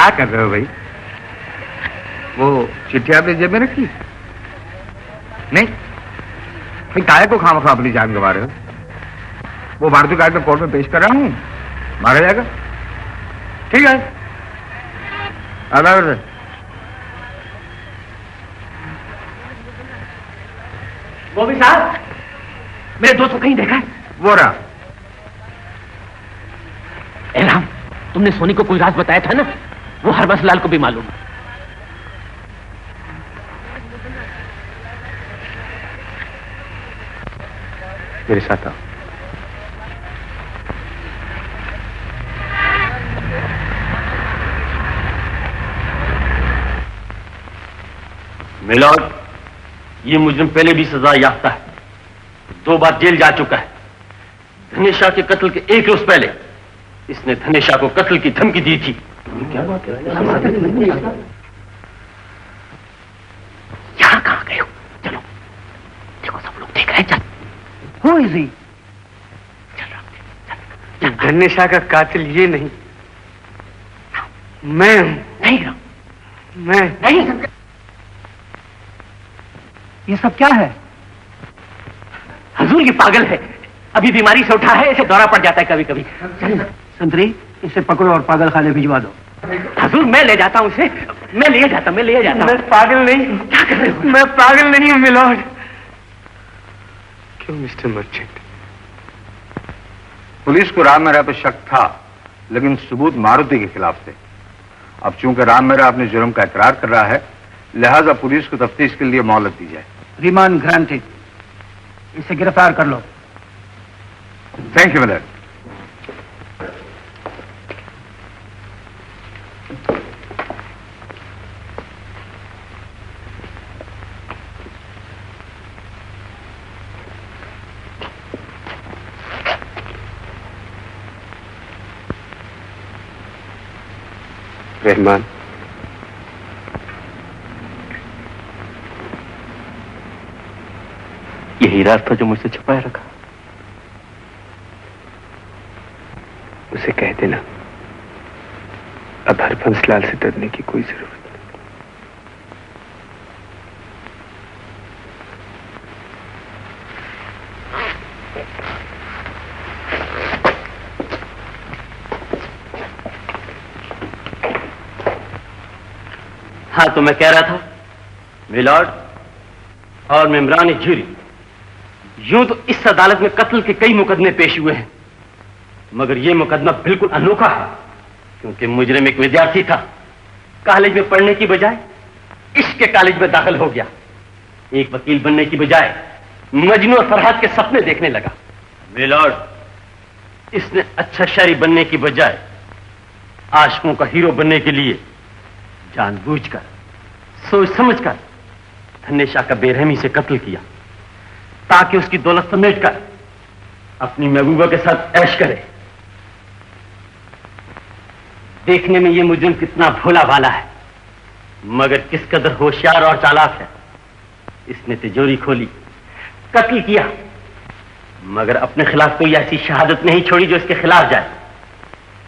क्या कर रहे हो भाई? वो चिट्ठी आपने जेब में रखी? नहीं भाई, काहे को खामखा अपनी जान गंवा रहे हो? वो भारतीय कायदे कोर्ट में पेश कर रहा हूं, मारा जाएगा। ठीक है, अदालत गोभी साहब, मेरे दोस्त को कहीं देखा है? वो रहा। ए राम, तुमने सोनी को कोई राज बताया था ना, वो हरबंस लाल को भी मालूम है। मेरे साथ आओ। मिलॉर्ड, ये मुजरिम पहले भी सजा याफ्ता है, 2 बार जेल जा चुका है। धनेशा के कत्ल के 1 रोज पहले इसने धनेशा को कत्ल की धमकी दी थी। क्या बात है? यहाँ कहाँ गए हो? चलो, देखो सब लोग देख रहे हैं। चल, Who is he? धनेशा का कातिल ये नहीं, मैं हूं। नहीं राम, मैं नहीं। ये सब क्या है? हजूर ये पागल है, अभी बीमारी से उठा है, इसे दौरा पड़ जाता है कभी कभी। संतरी, इसे पकड़ो और पागल खाने भिजवा दो। हजूर मैं ले जाता हूँ इसे, मैं ले जाता हूँ। मैं पागल नहीं। क्या कर रहे हो? मैं पागल नहीं हूँ मिलॉर्ड। क्यों मिस्टर मर्चेंट? पुलिस को राम मेहरा पे शक था, लेकिन सबूत मारुति के खिलाफ थे। अब चूंकि राम मेहरा अपने जुर्म का इकरार कर रहा है, लिहाजा पुलिस को तफ्तीश के लिए मोहलत दी जाए। Remand granted. इसे गिरफ्तार कर लो। Thank you my lord. रहमान, यही राज था जो मुझसे छुपाए रखा। उसे कह देना अब हरबंस लाल से डरने की कोई जरूरत नहीं। हाँ, तो मैं कह रहा था मिलॉर्ड और मेम्बरान जूरी, यूं तो इस अदालत में कत्ल के कई मुकदमे पेश हुए हैं, मगर यह मुकदमा बिल्कुल अनोखा है, क्योंकि मुजरिम एक विद्यार्थी था। कॉलेज में पढ़ने की बजाय इश्क के कॉलेज में दाखिल हो गया। एक वकील बनने की बजाय मजनू और फरहाद के सपने देखने लगा। मिलॉर्ड, इसने अच्छा शायरी बनने की बजाय आशिकों का हीरो बनने के लिए जानबूझकर, सोच समझकर धनेशा का बेरहमी से कत्ल किया, ताकि उसकी दौलत समेटकर अपनी महबूबा के साथ ऐश करे। देखने में यह मुजरिम कितना भोला भाला है, मगर किस कदर होशियार और चालाक है। इसने तिजोरी खोली, कत्ल किया, मगर अपने खिलाफ कोई ऐसी शहादत नहीं छोड़ी जो इसके खिलाफ जाए।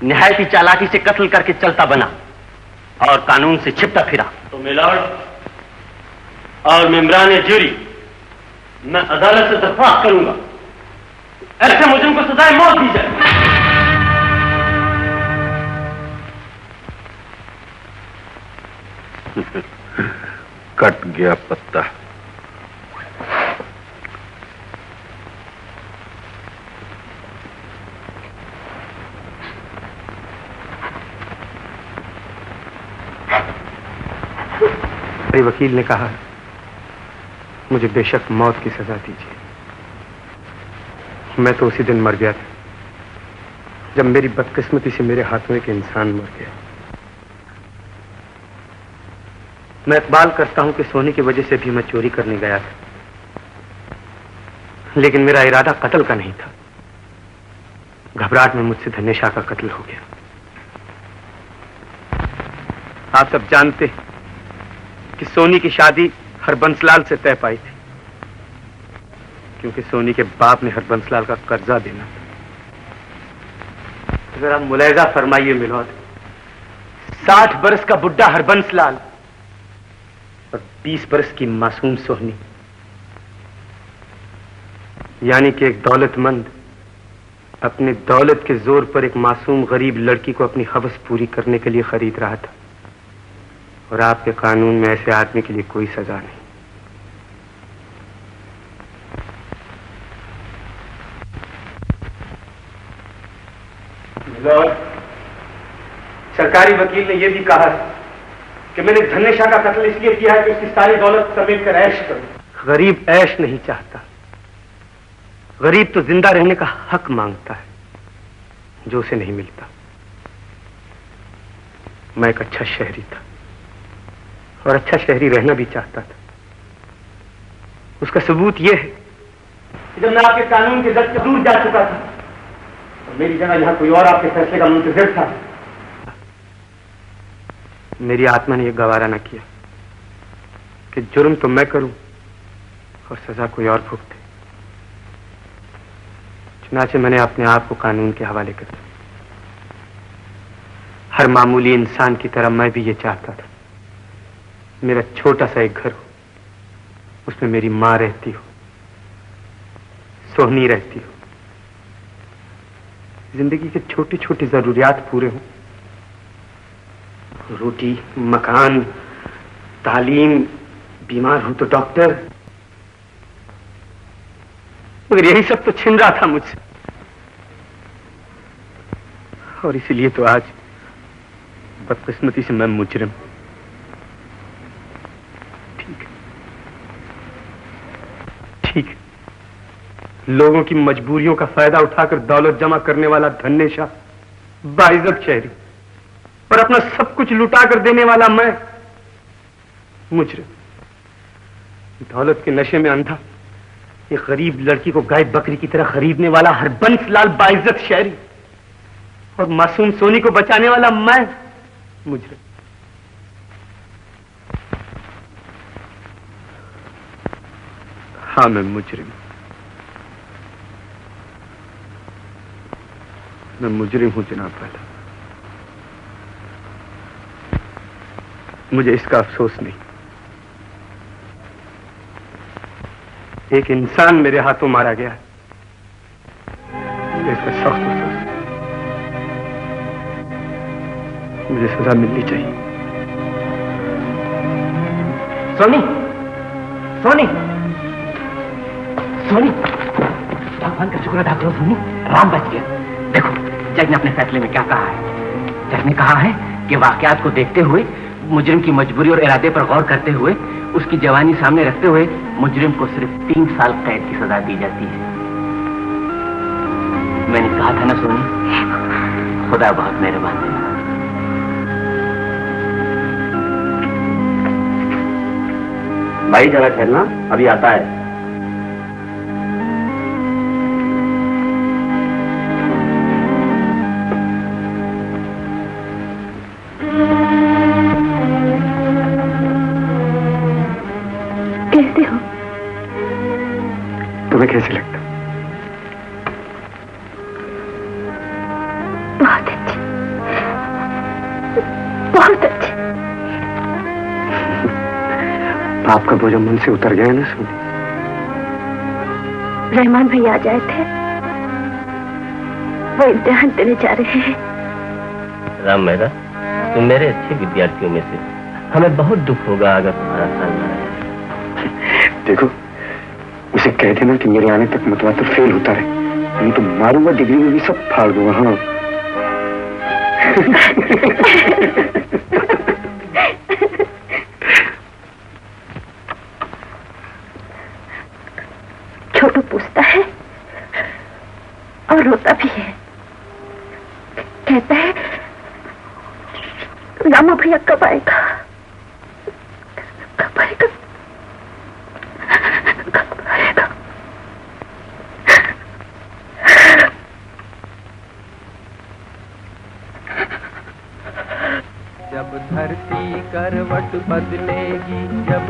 निहायत ही चालाकी से कत्ल करके चलता बना और कानून से छिपता फिरा। तो मिलॉर्ड और मेम्बरान जूरी, मैं अदालत से दरख्वास्त करूंगा ऐसे मुजरिम को सजाए मौत दी जाए। कट गया पत्ता। वकील ने कहा मुझे बेशक मौत की सजा दीजिए। मैं तो उसी दिन मर गया था जब मेरी बदकिस्मती से मेरे हाथों एक इंसान मर गया। मैं इकबाल करता हूं कि सोने की वजह से भी मैं चोरी करने गया था, लेकिन मेरा इरादा कत्ल का नहीं था। घबराहट में मुझसे धनेशा का कत्ल हो गया। आप सब जानते हैं कि सोनी की शादी हरबंसलाल से तय पाई थी, क्योंकि सोनी के बाप ने हरबंसलाल का कर्जा देना था। जरा मुलायजा फरमाइए मिलॉर्ड, 60 बरस का बुड्ढा हरबंस लाल और 20 बरस की मासूम सोहनी, यानी कि एक दौलतमंद अपने दौलत के जोर पर एक मासूम गरीब लड़की को अपनी हवस पूरी करने के लिए खरीद रहा था। और आपके कानून में ऐसे आदमी के लिए कोई सजा नहीं। सरकारी वकील ने यह भी कहा है कि मैंने धन्यशा का कत्ल इसलिए किया है कि उसकी सारी दौलत समेट कर ऐश करूं। गरीब ऐश नहीं चाहता, गरीब तो जिंदा रहने का हक मांगता है जो उसे नहीं मिलता। मैं एक अच्छा शहरी था और अच्छा शहरी रहना भी चाहता था। उसका सबूत यह है कि जब मैं आपके कानून के जज से दूर जा चुका था और मेरी जगह यहां कोई और आपके फैसले का मुंतजिर था, मेरी आत्मा ने यह गवारा न किया कि जुर्म तो मैं करूं और सजा कोई और भुगते। चुनाचे मैंने अपने आप को कानून के हवाले कर दिया। हर मामूली इंसान की तरह मैं भी ये चाहता था मेरा छोटा सा एक घर हो, उसमें मेरी मां रहती हो, सोहनी रहती हो, जिंदगी के छोटी छोटी जरूरियात पूरे हों, रोटी, मकान, तालीम, बीमार हूं तो डॉक्टर। मगर यही सब तो छिन रहा था मुझसे और इसीलिए तो आज बदकिस्मती से मैं मुजरिम। ठीक है, लोगों की मजबूरियों का फायदा उठाकर दौलत जमा करने वाला धन्यशा, बाइज्जत शहरी, और अपना सब कुछ लुटा कर देने वाला मैं मुजरिम। दौलत के नशे में अंधा एक गरीब लड़की को गाय बकरी की तरह खरीदने वाला हरबंस लाल बाइज्जत शहरी और मासूम सोनी को बचाने वाला मैं मुजरिम। हाँ, मैं मुजरिम, मैं मुजरिम हूं जनाब वाला। मुझे इसका अफसोस नहीं। एक इंसान मेरे हाथों मारा गया है, मुझे इसका सख्त अफसोस। मुझे सजा मिलनी चाहिए। सोनी, सोनी, सोनी, भगवान का शुक्र अदा करो सोनी, राम बच गया। देखो जज ने अपने फैसले में क्या कहा है। जज ने कहा है कि वाकयात को देखते हुए, मुजरिम की मजबूरी और इरादे पर गौर करते हुए, उसकी जवानी सामने रखते हुए मुजरिम को सिर्फ 3 साल कैद की सजा दी जाती है। मैंने कहा था ना सोनी, खुदा बहुत मेहरबान है। भाई जरा ठहरना, अभी आता है। कैसे हो? तुम्हें कैसे लगता? बहुत अच्छे, बहुत अच्छे। आपका बोझ मन से उतर गया ना सोनी? रहमान भैया आ जाए थे, वो इम्तिहान देने जा रहे हैं। राम मेहरा, तुम मेरे अच्छे विद्यार्थियों में से, हमें बहुत दुख होगा अगर तुम्हारा साल न आया। देखो, उसे कह देना कि मेरे आने तक मतवातर फेल होता रहे, नहीं तो मारूंगा, डिग्री में भी सब फाड़ दूंगा। हाँ। छोटू पूछता है और रोता भी है, कहता है रामा भैया कब आएगा, कब आएगा, कब आएगा। जब धरती करवट बदलेगी, जब